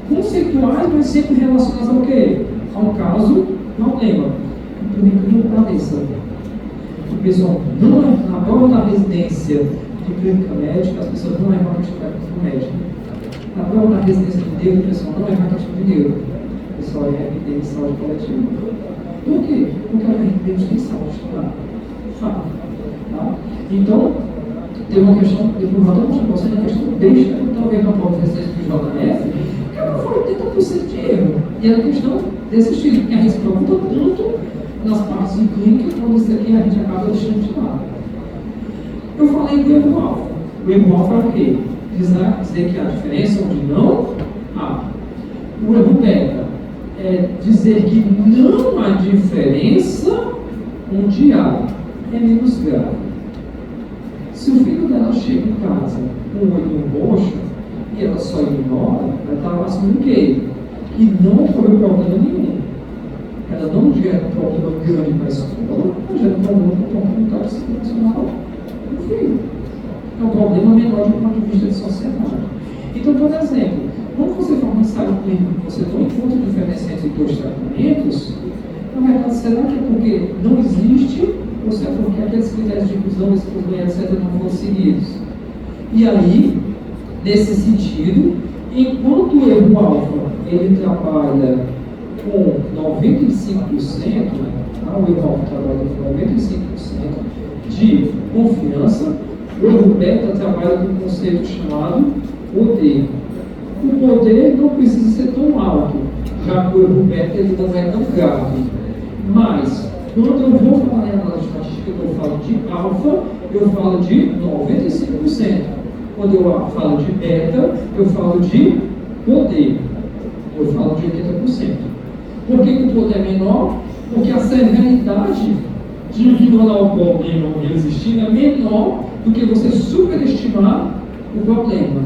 conceituais, mas sempre relacionadas ao quê? Ao caso, problema. Por incrível que pareça. O pessoal não é na prova da residência de clínica médica, as pessoas não erram a clínica médica. Na prova da residência de neuro, o pessoal não erra a tipo de neuro. O pessoal erra a de saúde coletiva. Por quê? Porque a gente tem saúde estudar. Fato. Tá? Então, tem uma questão, depois eu vou mostrar uma questão besta, talvez na prova de residência do JF, que ela foi 80% de erro. E é a questão desse estilo, que a gente se preocupa tanto nas partes de clínica, quando isso aqui a gente acaba deixando de lado. Eu falei do erro alfa. O erro alfa é o quê? Dizer que há diferença onde não há. O erro beta é dizer que não há diferença onde há. É menos grave. Se o filho dela chega em casa com o olho roxo e ela só ignora, ela está assumindo o quê? Que não ocorreu problema nenhum. Ela não gera um problema grande para a escola, ela gera um problema para o comunitário emocional do filho. É um problema menor do ponto de vista de sociedade. Então, por exemplo, quando você for um ensaio clínico, você não encontra diferença entre dois tratamentos, na verdade, será que é porque não existe, ou será porque aqueles critérios de inclusão, exclusão, etc., não foram seguidos? E aí, nesse sentido, enquanto o erro alfa ele trabalha com 95%, o erro alfa trabalha com 95% de confiança, o erro beta trabalha com um conceito chamado poder. O poder não precisa ser tão alto, já que o erro beta ele não é tão grave. Mas, quando eu vou falar em análise estatística, eu falo de alfa, eu falo de 95%. Quando eu falo de beta, eu falo de poder. Eu falo de 80%. Por que o poder é menor? Porque a severidade de ignorar o problema existindo é menor do que você superestimar o problema.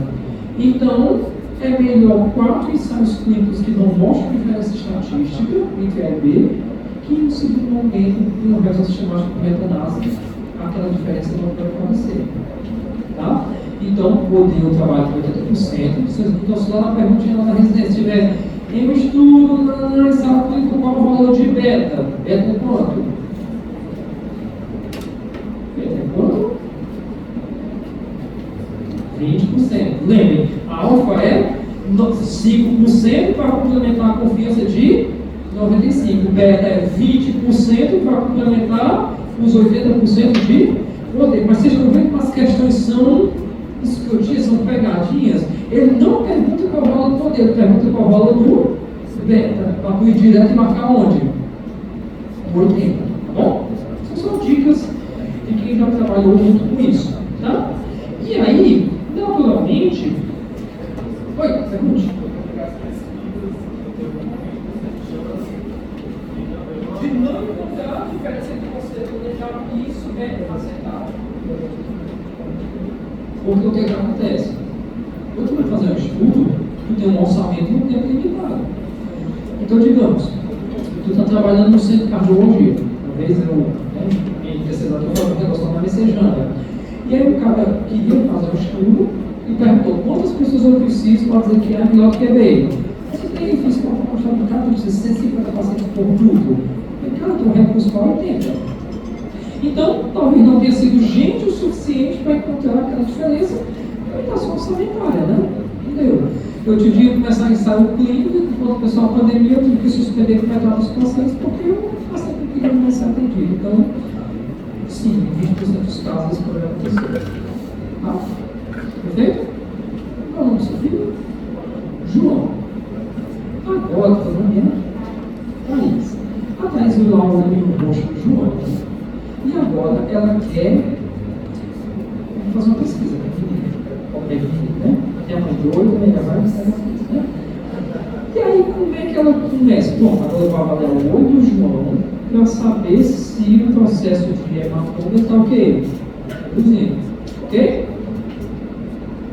Então, é melhor 4 ensaios clínicos que não mostram diferença estatística entre A e B, que no segundo momento, em um resultado sistemático com metanase, aquela diferença não pode acontecer. Tá? Então, poder eu trabalho com 80%. Vocês não estão lá na perguntinha lá na residência, se tiver em um estudo na ensaio clínico, qual o valor de beta? Beta é quanto? Beta é quanto? 20%. Lembrem, a alfa é 5% para complementar a confiança de 95%. Beta é 20% para complementar os 80% de poder. Mas vocês estão vendo que as questões são escrotinhas, são pegadinhas. Ele não pergunta qual é o valor do poder, ele pergunta qual é o valor do beta, para tu ir direto e marcar onde? O 80, tá bom? Essas são dicas de quem já trabalhou muito com isso, tá? E aí, naturalmente... Oi, pergunte. De não encontrar a diferença entre você planejar e isso é aceitável. Porque o que acontece? Quando tu vai fazer um estudo, tu tem um orçamento e um tempo limitado. Então, digamos, tu está trabalhando no centro de cardiologia. Uma vez eu, em terceira eu falei um negócio na messejana. E aí o cara queria fazer um estudo e perguntou quantas pessoas eu preciso para dizer que é melhor do que B. Você tem difícil para mostrar no caso de 150 pacientes por grupo. cara, tem um recurso para 80. Então, talvez não tenha sido gente o suficiente para encontrar aquela diferença, limitação orçamentária, né? Entendeu? Eu tive que começar a ensaio clínico, enquanto o pessoal da pandemia, eu tive que suspender metade dos pacientes, porque o paciente não queria mais ser atendido. Então, sim, em 20% dos casos isso pode acontecer. Tá? Perfeito? Qual é o nome do seu filho? João. Agora, tá vendo? Thaís. A Thaís viu lá o olhinho roxo do João. E agora ela quer fazer uma pesquisa. Né? Tem a mãe doida, ela vai fazer uma pesquisa. Né? E aí, como é que ela começa? Bom, agora eu vou avaliar o olho do João para saber se o processo de hematoma está ok. Reduzindo. Ok?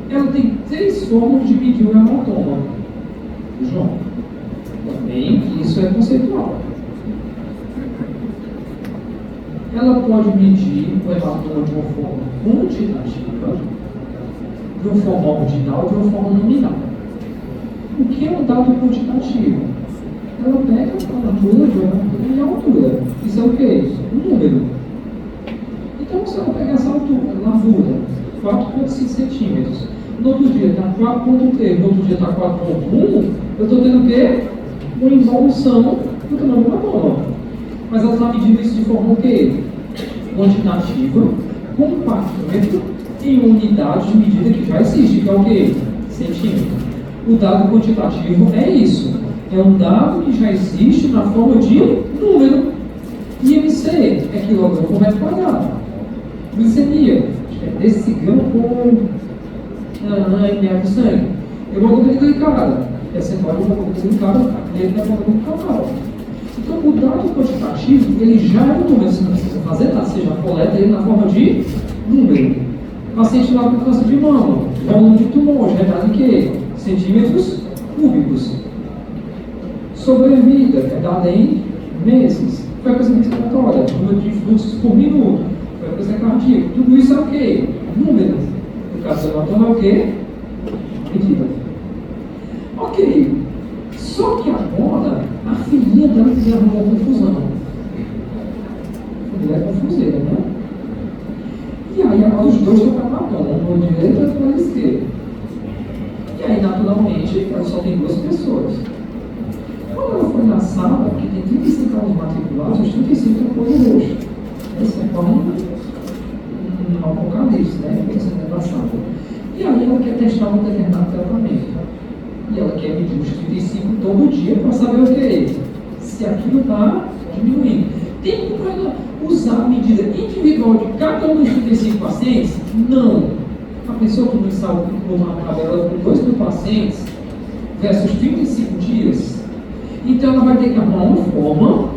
Ela tem 3 formas de medir o hematoma. João. Também, isso é conceitual. Ela pode medir o hematoma de uma forma quantitativa, de uma forma ordinal, de uma forma nominal. O que é um dado quantitativo? Ela pega a altura de hematoma e a altura. Isso é o quê? Um número. Então, se ela pegar essa altura, largura, 4,5 centímetros, no outro dia está 4,3, no outro dia está 4,1, eu estou tendo o quê? Uma evolução do tamanho do hematoma. Mas ela está medindo isso de forma o quê? Quantitativa, com parâmetro em unidade de medida que já existe, que é o quê? Centímetro. O dado quantitativo é isso. É um dado que já existe na forma de número. IMC é quilograma por metro quadrado. Glicemia é decigrama por ml de sangue. Hemoglobina glicada, percentual de hemoglobina glicada dentro da hemoglobina total. Então, o dado quantitativo, ele já é um número, você não precisa fazer nada, você já coleta ele na forma de número. Paciente lá com câncer de mama, volume de tumor, já é dado em quê? Centímetros cúbicos. Sobrevida, é dado em meses. Frequência respiratória, número de fluxos por minuto. Frequência cardíaca, tudo isso é o quê? Número. No caso do hematoma é o quê? Medida. Ok. Só que agora, a filhinha dela arrumou confusão. Ela é confuseira, né? E aí agora os dois estão matando, um para a direita e outro para a esquerda. E aí, naturalmente, ela só tem 2 pessoas. Quando ela foi na sala, que tem 35 alunos matriculados, os 35 estão com o olho roxo. Esse é como um apocalipse, né? Esse é passado. E aí ela quer testar um determinado tratamento. E ela quer medir os 35 todo dia para saber o que é. Se aquilo está diminuindo. Tem como ela usar a medida individual de cada um dos 35 pacientes? Não. A pessoa que não sabe uma tabela com 2 mil pacientes versus 35 dias, então ela vai ter que arrumar uma forma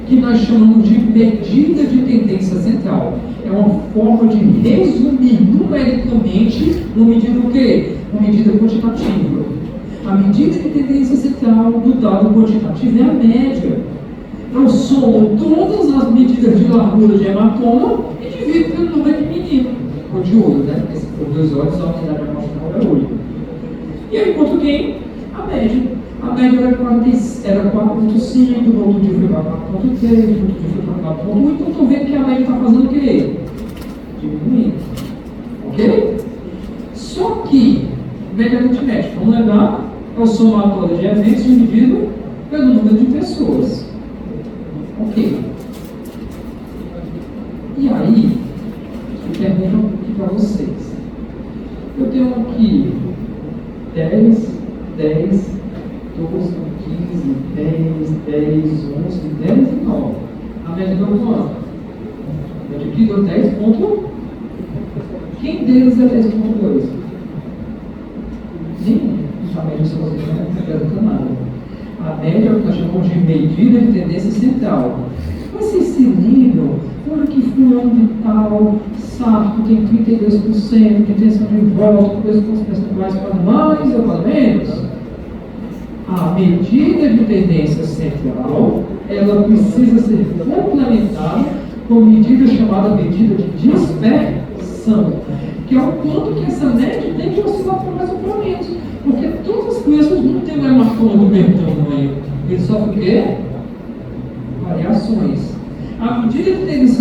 que nós chamamos de medida de tendência central. É uma forma de resumir numericamente uma medida o quê? Uma medida quantitativa. A medida de tendência central do dado quantitativo é a média. Eu somo todas as medidas de largura de hematoma e divido pelo número de menino. Ou de olho, né? Porque se for 2 olhos, a unidade amostral é olho. E aí, quanto quem? A média. A média era 4,5, no outro dia foi para 4,3, no outro dia foi para 4,1. Então, estou vendo que a média está fazendo o quê? Diminuindo. Ok? Só que, média aritmética, vamos lembrar, é o somatório de eventos dividido pelo número de pessoas. Ok. E aí, eu pergunto aqui para vocês. Eu tenho aqui 10, 10, 12, 15, 10, 10, 11, 10 e 9. A média deu quanto? A média aqui deu 10 ponto. Quem deles é 10,2? Nenhum. A média se você não quer nada. A média é o que nós chamamos de medida de tendência central. Vocês se lembram? Olha que fulano de tal, Sarto tem 32% de intenção de voto, com os percentuais para mais ou para menos. A medida de tendência central, ela precisa ser complementada com medida chamada medida de dispersão, que é o quanto que essa média tem que oscilar para mais ou para menos. Porque todas as crianças não têm uma hematoma do mesmo tamanho. Eles sofrem o quê? Variações.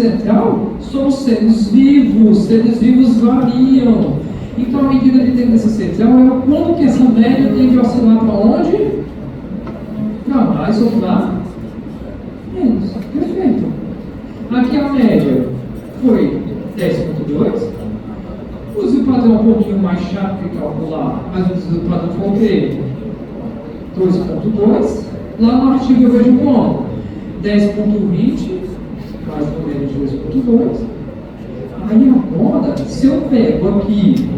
central somos seres vivos variam. Então, a medida de tempo dessa central é o quanto que essa média tem que oscilar para onde? Para mais ou para menos. Perfeito. Aqui a média foi 10,2. O desvio padrão é um pouquinho mais chato de calcular, mas o desvio padrão foi o quê? 2,2. Lá no artigo eu vejo como? 10,20 mais ou menos 2,2. Aí agora, se eu pego aqui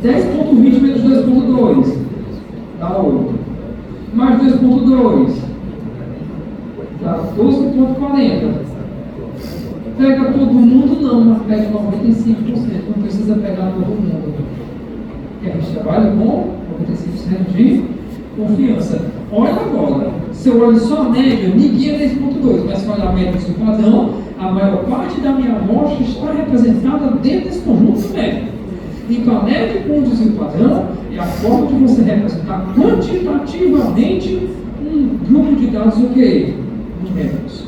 10,20 menos 2,2, dá 8. Mais 2,2, dá 12,40. Pega todo mundo? Não, mas pega 95%. Não precisa pegar todo mundo. Porque a gente trabalha com 95% de confiança. Olha agora, se eu olho só a média, ninguém é 10,2, mas se eu olhar a média do padrão, a maior parte da minha amostra está representada dentro desse conjunto médio. Então, a média com o desvio padrão é a forma de você representar quantitativamente um grupo de dados o quê? Numéricos.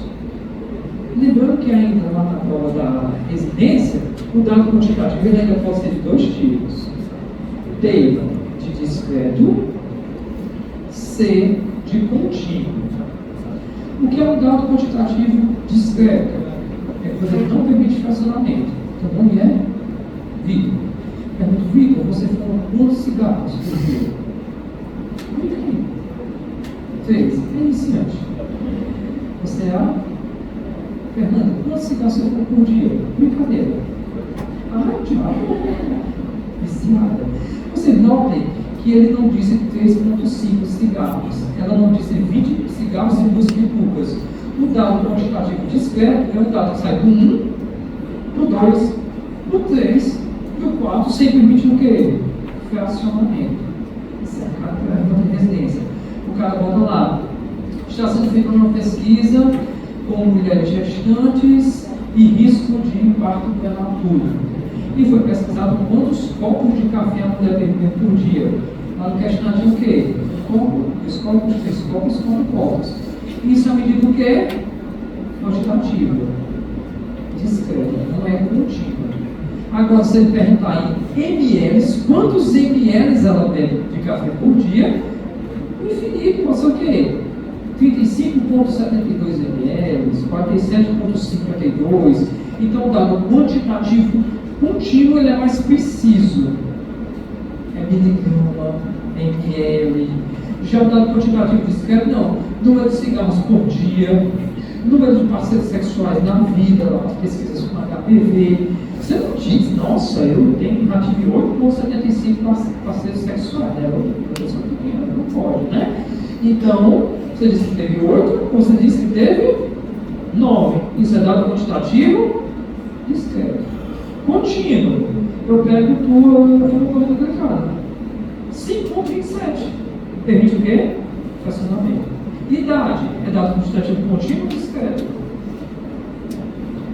Lembrando que ainda lá na prova da residência, o dado quantitativo ele ainda pode ser de dois tipos. T de discreto, C de contínuo. O que é um dado quantitativo discreto? É quando ele não permite fracionamento. Então, não é Vitor. Pergunto, Vitor, você fuma quantos cigarros por dia? Aqui. 3. É iniciante. Você é a Fernanda, quantos cigarros você fuma por dia? Brincadeira. Diabo. Viciada. Vocês notem que ele não disse 3,5 cigarros. Ela não disse 20 cigarros e 2 bitucas. O dado quantitativo discreto é um dado que sai do 1, do 2, do 3, do 4, sem permitir o quê? Fracionamento. Isso é a carta de residência. O cara bota lá. Está sendo feita uma pesquisa com mulheres gestantes e risco de infarto prematuro. E foi pesquisado quantos copos de café a mulher bebe por dia. Lá no questionário o quê? Os copos, 3 copos, 4 copos. Isso é medida do quê? Quantitativa. Discreta, não é contínua. Agora, se ele perguntar em ml, quantos ml ela bebe de café por dia? Infinito, pode ser o quê? 35,72 ml, 47,52. Então, o dado quantitativo contínuo ele é mais preciso. É miligrama, ml. Já o dado quantitativo discreto, não. Número de cigarros por dia, número de parceiros sexuais na vida, lá as pesquisas com HPV. Você não diz, nossa, eu já tive 8,75 parceiros sexuais, né? Eu sou pequena, não pode, né? Então, você disse que teve 8, você disse que teve 9. Isso é dado quantitativo discreto. Contínuo. Eu pego tua complicada. 5,27. Permite o quê? Fracionamento. Idade é dado quantitativo contínuo ou discreto?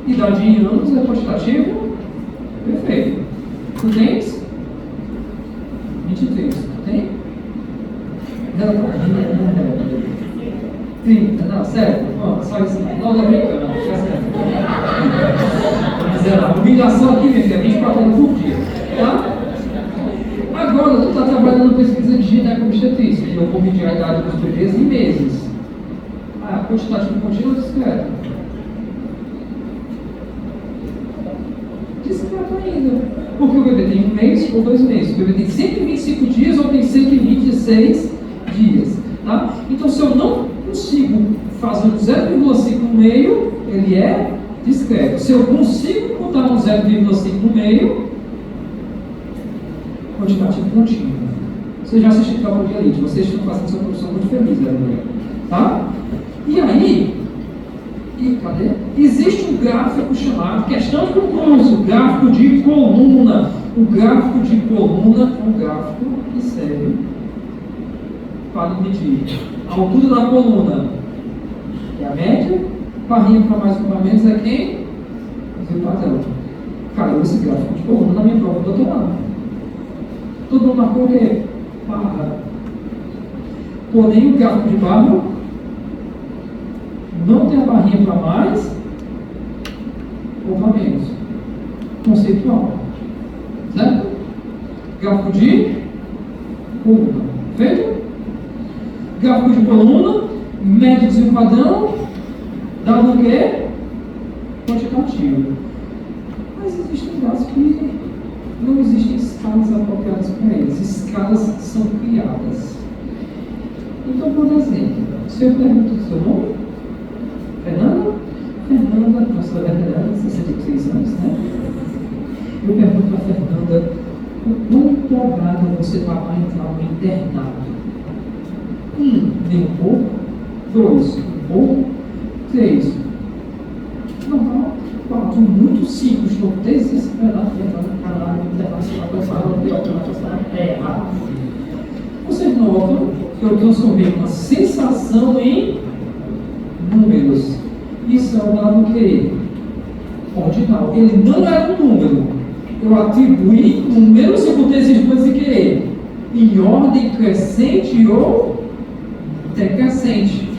Idade em anos é quantitativo? Perfeito. Tu tens? 23. Tu tem? Não, 30. Não, sério. Só isso. Não, não brinca, não. A humilhação aqui, minha filha, 24 horas por dia. Tá? Agora, tu está trabalhando na pesquisa de gineco-obstetrícia. Eu vou medir a idade dos bebês em meses. Quantitativo contínuo ou discreto? Discreto ainda. Porque o bebê tem 1 mês ou 2 meses. O bebê tem 125 dias ou tem 126 dias. Tá? Então, se eu não consigo fazer um 0,5 no meio, ele é discreto. Se eu consigo botar um 0,5 no meio, quantitativo contínuo. Você já assistiu Cabo de Elite, vocês estão fazendo sua profissão muito feliz, né? Tá? E aí, cadê? Existe um gráfico chamado questão de concurso, gráfico de coluna. O gráfico de coluna é um gráfico que serve para medir a altura da coluna, que é a média, barrinha para mais ou para menos é quem? O padrão. Caiu esse gráfico de coluna na minha prova do doutorado. Todo mundo marcou o quê? Barra. Porém, o gráfico de barra não tem a barrinha para mais ou para menos. Conceitual. Certo? Gráfico de coluna. Feito? Gráfico de coluna, médio desvio padrão, dado o quê? Quantitativo. Mas existem dados que não existem escalas apropriadas para eles. Escalas são criadas. Então, por exemplo, se eu pergunto o seu nome, Fernanda? Fernanda, nossa veterana, 63 anos, né? Eu pergunto para a Fernanda o quão empolgada você está para entrar no internato. Nem um pouco. 2, um pouco. 3, normal. 4, muito. 5, estou desesperado para entrar no canal do internato. É errado. Vocês notam que eu transformei uma sensação em números. Isso é um dado que ordinal. Ele não era um número. Eu atribuí números e botei esses dois em que? Em ordem crescente ou decrescente.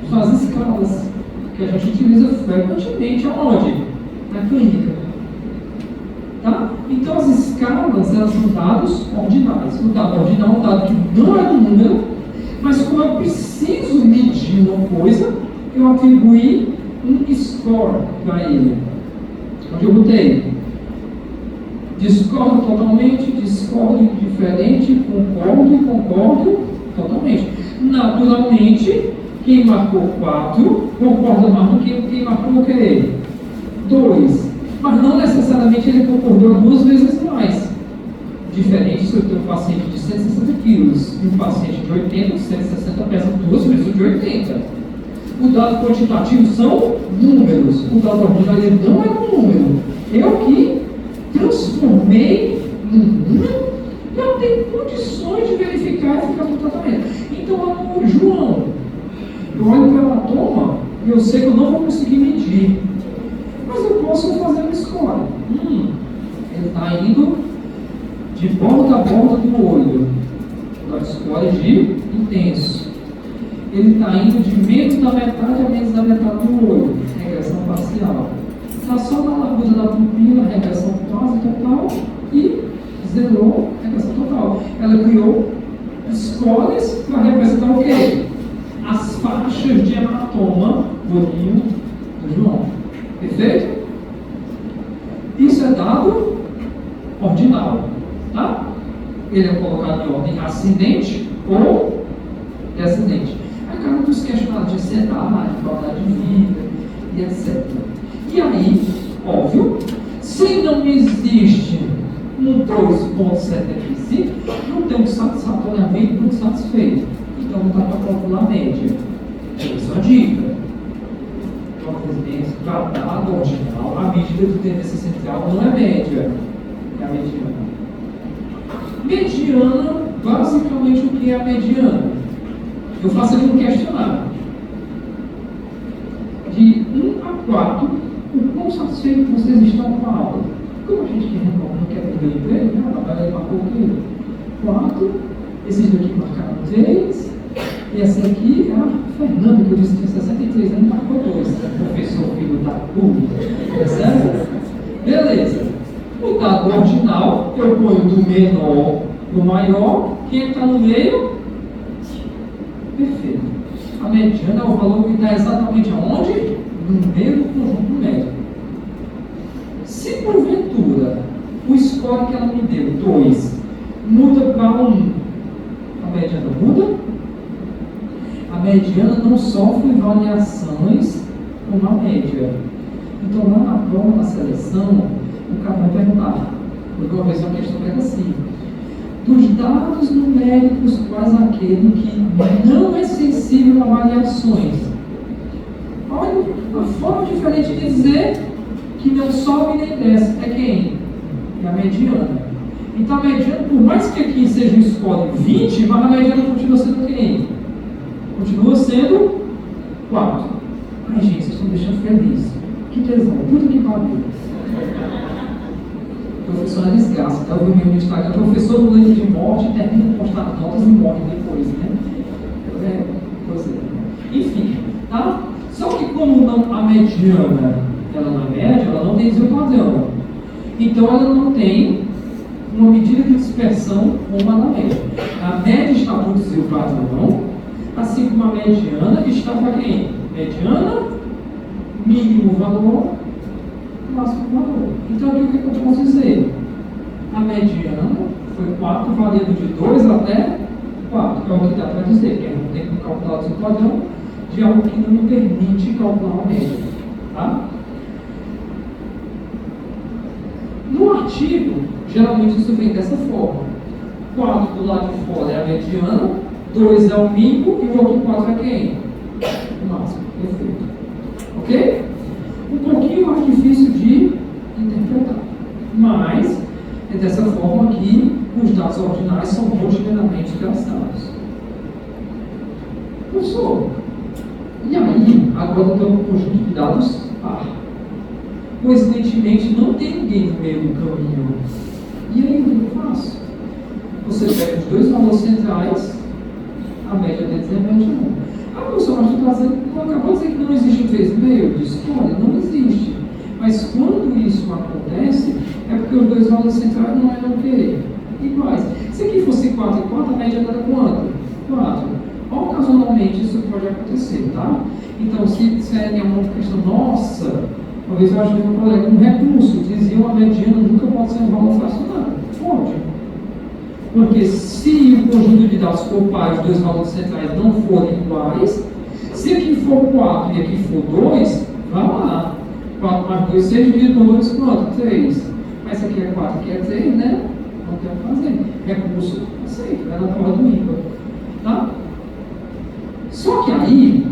São as escalas que a gente utiliza frequentemente. Aonde? Na clínica. Tá? Então as escalas, elas são dados ordinais. O dado ordinal é um dado que não é um número, mas como eu preciso medir uma coisa, eu atribuí um score para ele. Onde eu botei? Discordo totalmente, discordo diferente, concordo e concordo totalmente. Naturalmente, quem marcou 4 concorda mais do que quem marcou o quê? 2. Mas não necessariamente ele concordou 2 vezes mais. Diferente se eu tenho um paciente de 160 quilos e um paciente de 80, 160 pesa 2 vezes o de 80. O dado quantitativo são números. O dado ordinário não é um número. Eu que transformei num número e eu tenho condições de verificar a eficácia do tratamento. Então, João, eu olho para o hematoma e eu sei que eu não vou conseguir medir. Mas eu posso fazer uma escolha. Ele está indo de borda a borda do olho. Da escolha de intenso. Ele está indo de menos da metade a menos da metade do olho, regressão parcial. Está só na largura da pupila, regressão quase total, e zerou, regressão total. Ela criou scores para representar o quê? As faixas de hematoma do olhinho do João. Perfeito? Isso é dado ordinal. Tá? Ele é colocado em ordem ascendente ou descendente. Acaba dos questionados de ansiedade, qualidade de vida e etc. E aí, óbvio, se não existe um 2,75, não tem um saturnamento muito satisfeito. Então não dá para calcular a média. Essa é a dica. Então, para dado ordinal, a medida do tendência central não é média, é a mediana. Mediana, basicamente o que é a mediana? Eu faço aqui um questionário. De 1 a 4, o quão satisfeito vocês estão com a aula? Como a gente que não quer perder emprego, né? A galera marcou o quê? 4, esses daqui marcaram 3, e essa aqui é a Fernanda, que eu disse que tinha 63 anos, marcou 2. Professor filho da puta. Certo? Beleza. O dado ordinal, eu ponho do menor para o maior, quem está no meio? Perfeito. A mediana é o valor que está exatamente aonde? No meio do conjunto médio. Se porventura o score que ela me deu, 2, muda para 1, a mediana muda? A mediana não sofre variações como a média. Então lá na prova da seleção, o cara vai perguntar, porque uma vez uma questão pega assim: dos dados numéricos, quais aquele que não é sensível a variações? Olha, uma forma diferente de dizer que não sobe nem desce é quem? É a mediana. Então a mediana, por mais que aqui seja um score 20, mas a mediana continua sendo quem? Continua sendo 4. Ai gente, vocês estão deixando feliz. Que tesão, puta que pariu. Professor é desgraça, tá? Eu vi meu Instagram, professor do leito de morte, termina de postar notas e morre depois, né? Pois é. Enfim, tá? Só que como não, a mediana, ela não é média, ela não tem desvio padrão. Então ela não tem uma medida de dispersão como a da média. A média está por desvio padrão, assim como a mediana está para quem? Mediana, mínimo valor, máximo valor. Então aqui o que eu posso dizer? A mediana foi 4, valendo de 2 até 4, que é o que dá para dizer, que não tem como calcular o desvio padrão de algo que não me permite calcular a média. Tá? No artigo, geralmente isso vem dessa forma. 4 do lado de fora é a mediana, 2 é o mínimo e o outro 4 é quem? O máximo. Perfeito. Ok? Um pouquinho mais difícil de interpretar. Mas é dessa forma que os dados ordinais são rotineiramente gastados. Professor, e aí, agora tem um conjunto de dados par. Coincidentemente, não tem ninguém no meio do caminho. E aí, o que eu faço? Você pega os dois valores centrais, a média deles é a média 1. Ah, professor, mas tu está dizendo, acabou de dizer que não existe um 3,5? Eu disse, olha, não existe. Mas quando isso acontece, é porque os dois valores centrais não eram o quê? Iguais. Se aqui fosse 4 e 4, a média era quanto? 4. Ocasionalmente isso pode acontecer, tá? Então, se é uma questão, nossa, talvez eu ajude um colega um recurso, dizia uma mediana nunca pode ser um valor fracionário. Pode. Porque se o conjunto de dados for par, os dois valores centrais não forem iguais, se aqui for 4 e aqui for 2, vai lá. 4 mais 2, 6 dividido por 2, quanto? 3. Mas se aqui é 4 e aqui é 3, né? Não tem o que fazer. Recurso aceito, é na forma do ímpar. Tá? Só que aí,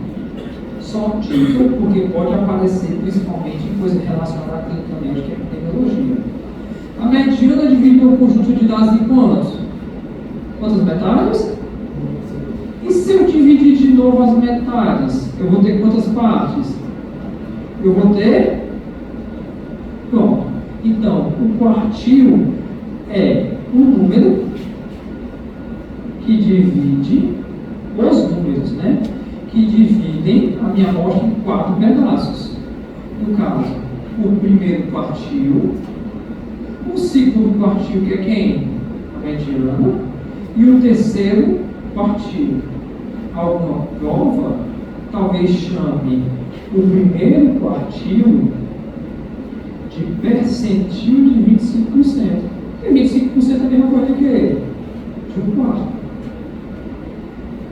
só dica, porque pode aparecer principalmente em coisa relacionada à clínica médica e epidemiologia. A mediana divide o conjunto de dados em quantos? Quantas metades? E se eu dividir de novo as metades, eu vou ter quantas partes? Eu vou ter... Pronto. Então, o quartil é um número que divide os números, né? Que dividem a minha amostra em 4 pedaços. No caso, o primeiro quartil, o segundo quartil, que é quem? A mediana. E o terceiro quartil. Alguma prova talvez chame o primeiro quartil de percentil de 25%. E 25% é a mesma coisa que de um quarto.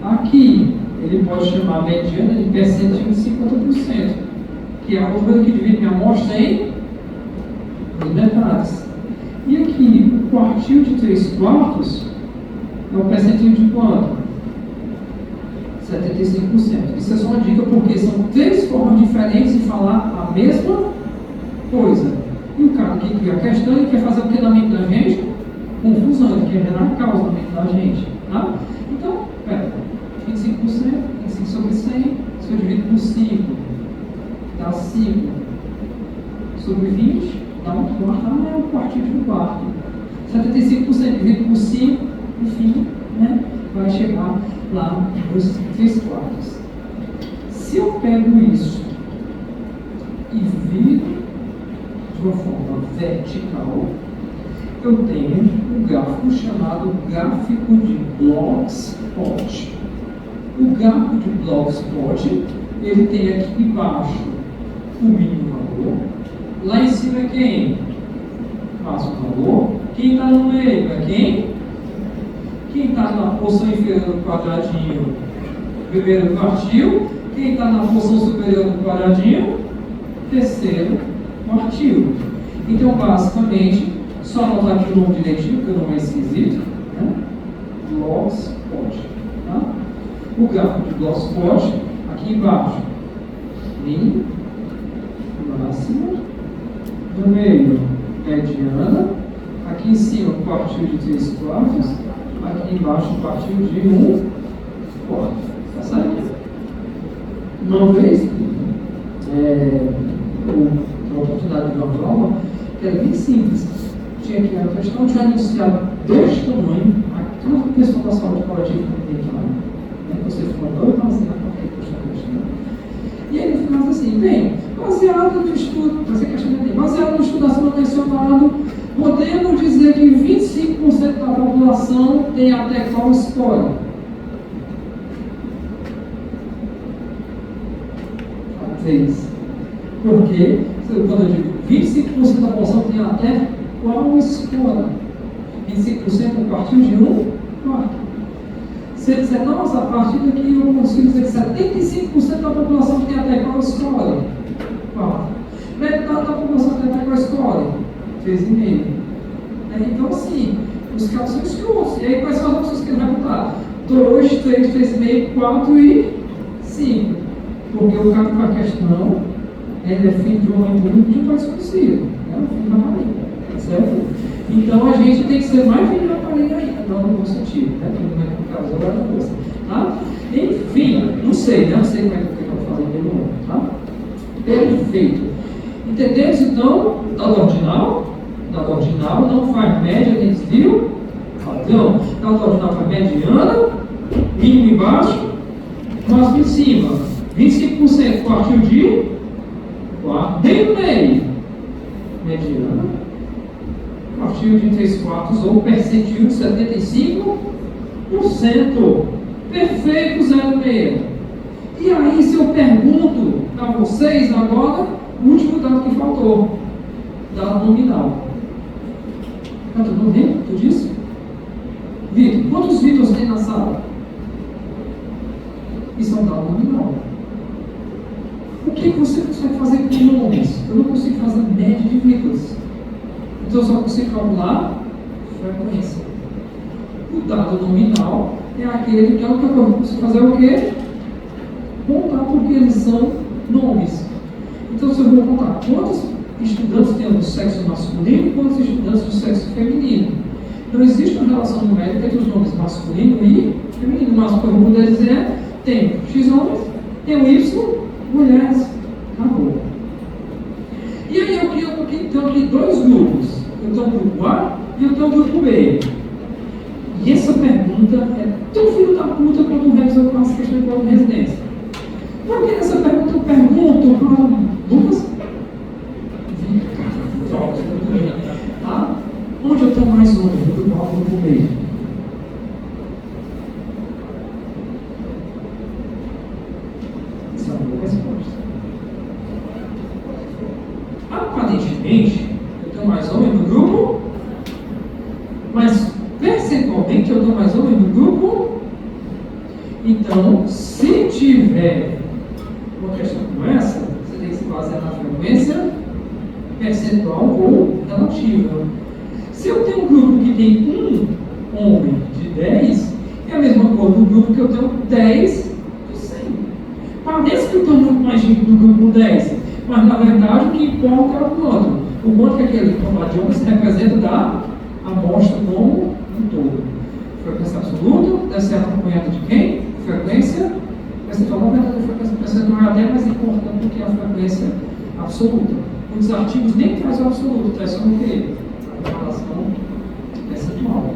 Aqui, ele pode chamar a mediana de percentil de 50%, que é a número que divide minha amostra em metades. E aqui, o quartil de 3/4 é o percentil de quanto? 75%. Isso é só uma dica, porque são 3 formas diferentes de falar a mesma coisa. E o cara que cria a questão, ele quer fazer o que na mente da gente? Confusão, ele quer gerar causa na mente da gente. Tá? Então, 25%, 25 sobre 100, se eu divido por 5, dá 5 sobre 20, dá um quarto, é um quartil de um quarto. 75% dividido por 5, enfim, né, vai chegar lá nos 3/4. Se eu pego isso e viro de uma forma vertical, eu tenho um gráfico chamado gráfico de Blogspot. O gráfico de Blogspot, ele tem aqui embaixo o mínimo valor, lá em cima é quem? Máximo valor. Quem está no meio é quem? Quem está na porção inferior do quadradinho? Primeiro quartil. Quem está na porção superior do quadradinho? Terceiro quartil. Então, basicamente, só anotar aqui o nome direitinho, porque o nome é esquisito, né? Blogspot. Tá? O gráfico de Blogspot, aqui embaixo, mínimo, máximo, no meio, mediana, aqui em cima, quartil de 3/4, aqui embaixo, quartil de 1/4. Tá certo? Uma vez, uma oportunidade de uma prova, que era bem simples. Tinha aqui a questão, tinha anunciado deste tamanho, aquela questão da saúde coletiva comunitária, né? Você mandou e fazia a questão. E aí no final diz assim, bem, baseado no estudo acima mencionado, podemos dizer que 25% da população tem até qual score? Porque, quando eu digo 25% da população tem até qual escola? 25% a partir de um quarto. Se ele disser, nossa, a partir daqui eu consigo dizer que 75% da população tem até qual escola? Quarto. Metade da população tem até qual escola? 3,5. Então, assim, os caras são escrotos. E aí, quais são as opções que ele vai botar? 2, 3, 3,5, 4 e 5. Porque o cara com a questão, ele é filho de um homem público de um pai desconhecido. É o filho da Maria. Certo? Então, a gente tem que ser mais filho da Maria ainda, não no bom sentido. Né? Não é com caso, agora não gosta. Tá? Enfim, não sei como é que eu vou fazer pelo mundo. Tá? Perfeito. Entendemos, então, dado ordinal? Dado ordinal não faz média nem desvio padrão. Dado ordinal faz mediana, mínimo embaixo, máximo em cima. 25% partiu de 4, bem no meio. Mediana, partiu de 3 quartos ou percentil de 75%. Perfeito, 0,6. E aí, se eu pergunto a vocês agora, o último dado que faltou, dado nominal. Está todo mundo vendo tudo isso? Vitor, quantos Vitors tem na sala? Isso é um dado nominal. O que você consegue fazer com nomes? Eu não consigo fazer média de Vitors. Então eu só consigo calcular frequência. O dado nominal é aquele que eu consigo fazer o quê? Contar porque eles são nomes. Então, se eu vou contar quantos estudantes tem do sexo masculino e quantos estudantes do sexo feminino. Não existe uma relação numérica entre os nomes masculino e feminino. Mas o que eu vou poder dizer é, tem X homens, tem o Y, mulheres. Acabou. E aí eu tenho aqui dois grupos. Eu tenho o grupo A e eu tenho o grupo B. E essa pergunta é tão filho da puta quanto o revisor com as questões de residência. Porque nessa pergunta eu pergunto para o Lucas, tá? Onde eu tenho mais um? No grupo A ou no grupo B? Essa é uma boa resposta. Aparentemente, eu tenho mais homem no grupo, mas percentualmente eu tenho mais homem no grupo. Então, se tiver uma questão como essa, você tem que se basear na frequência percentual ou relativa. Se eu tenho um grupo que tem um homem de 10, é a mesma coisa do grupo que eu tenho 10 de 100. Parece que eu tenho muito mais gente no grupo 10, mas na verdade o que importa é o quanto. O quanto que aquele total de homens representa da amostra como um todo. Frequência absoluta deve ser acompanhada de quem? Frequência percentual. Na verdade, a frequência percentual é até mais importante do que a frequência absoluta. Muitos artigos nem trazem o absoluto, traz só o quê? A relação percentual.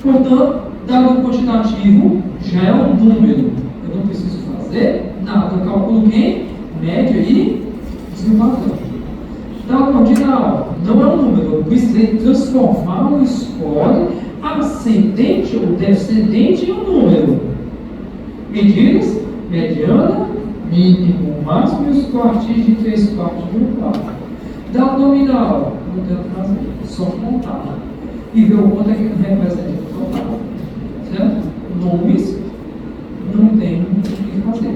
Portanto, dado o quantitativo, já é um número. Eu não preciso fazer nada. Eu calculo quem? Média e desvio padrão. Dado ordinal, não é um número. Eu precisei transformar o score ascendente ou descendente em um número. Medidas, mediana, mínimo, máximo e os quartis de 3 quartos de 1 quarto. Dado nominal, não tem o que fazer, só contar. E ver o quanto é que representa o total. Certo? Nomes, não tem o que fazer.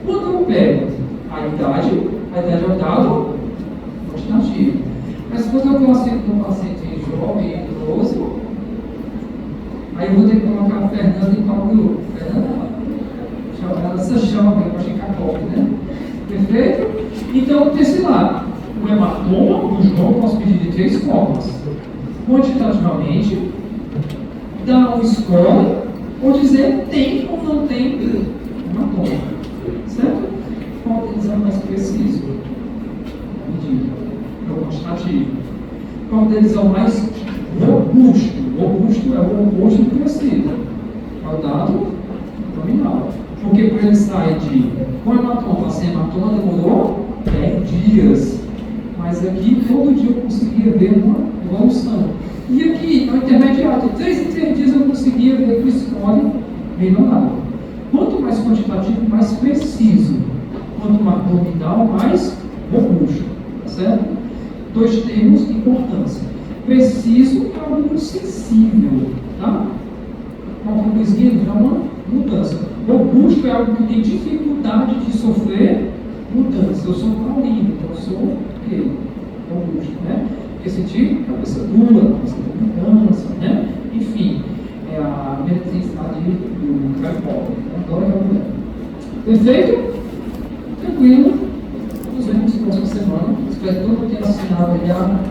Quando eu pego a idade é o dado quantitativo. Mas quando eu classifico um paciente jovem, idoso, aí eu vou ter que colocar a Fernanda em qual grupo? Fernanda, ela se jovem, para ficar pobre, né? Perfeito? Então, desse lado, o hematoma do João posso pedir de 3 formas. Quantitativamente, dar um score, ou dizer tem ou não tem hematoma. Certo? Qual deles é mais preciso? Medida. É o quantitativo. Qual deles é o mais robusto? Robusto é o oposto do preciso. É o dado nominal. Porque para ele sair de com hematoma para sem hematoma demorou 10 dias. Mas aqui todo dia eu conseguia ver uma evolução. E aqui, no intermediário, de 3 em 3 dias eu conseguia ver que o score melhorava. Quanto mais quantitativo, mais preciso. Quanto mais nominal, mais robusto. Certo? 2 termos de importância. Preciso é algo muito sensível. Tá? Uma coisinha é uma mudança. Robusto é algo que tem dificuldade de sofrer mudança. Eu sou paulino, então eu sou robusto, né? Porque senti cabeça dura, cabeça de mudança, né? Enfim, é a metricidade do Kraepelin. Agora é o perfeito? Tranquilo. Nos vemos na próxima semana. Espero que todo mundo tenha assinado já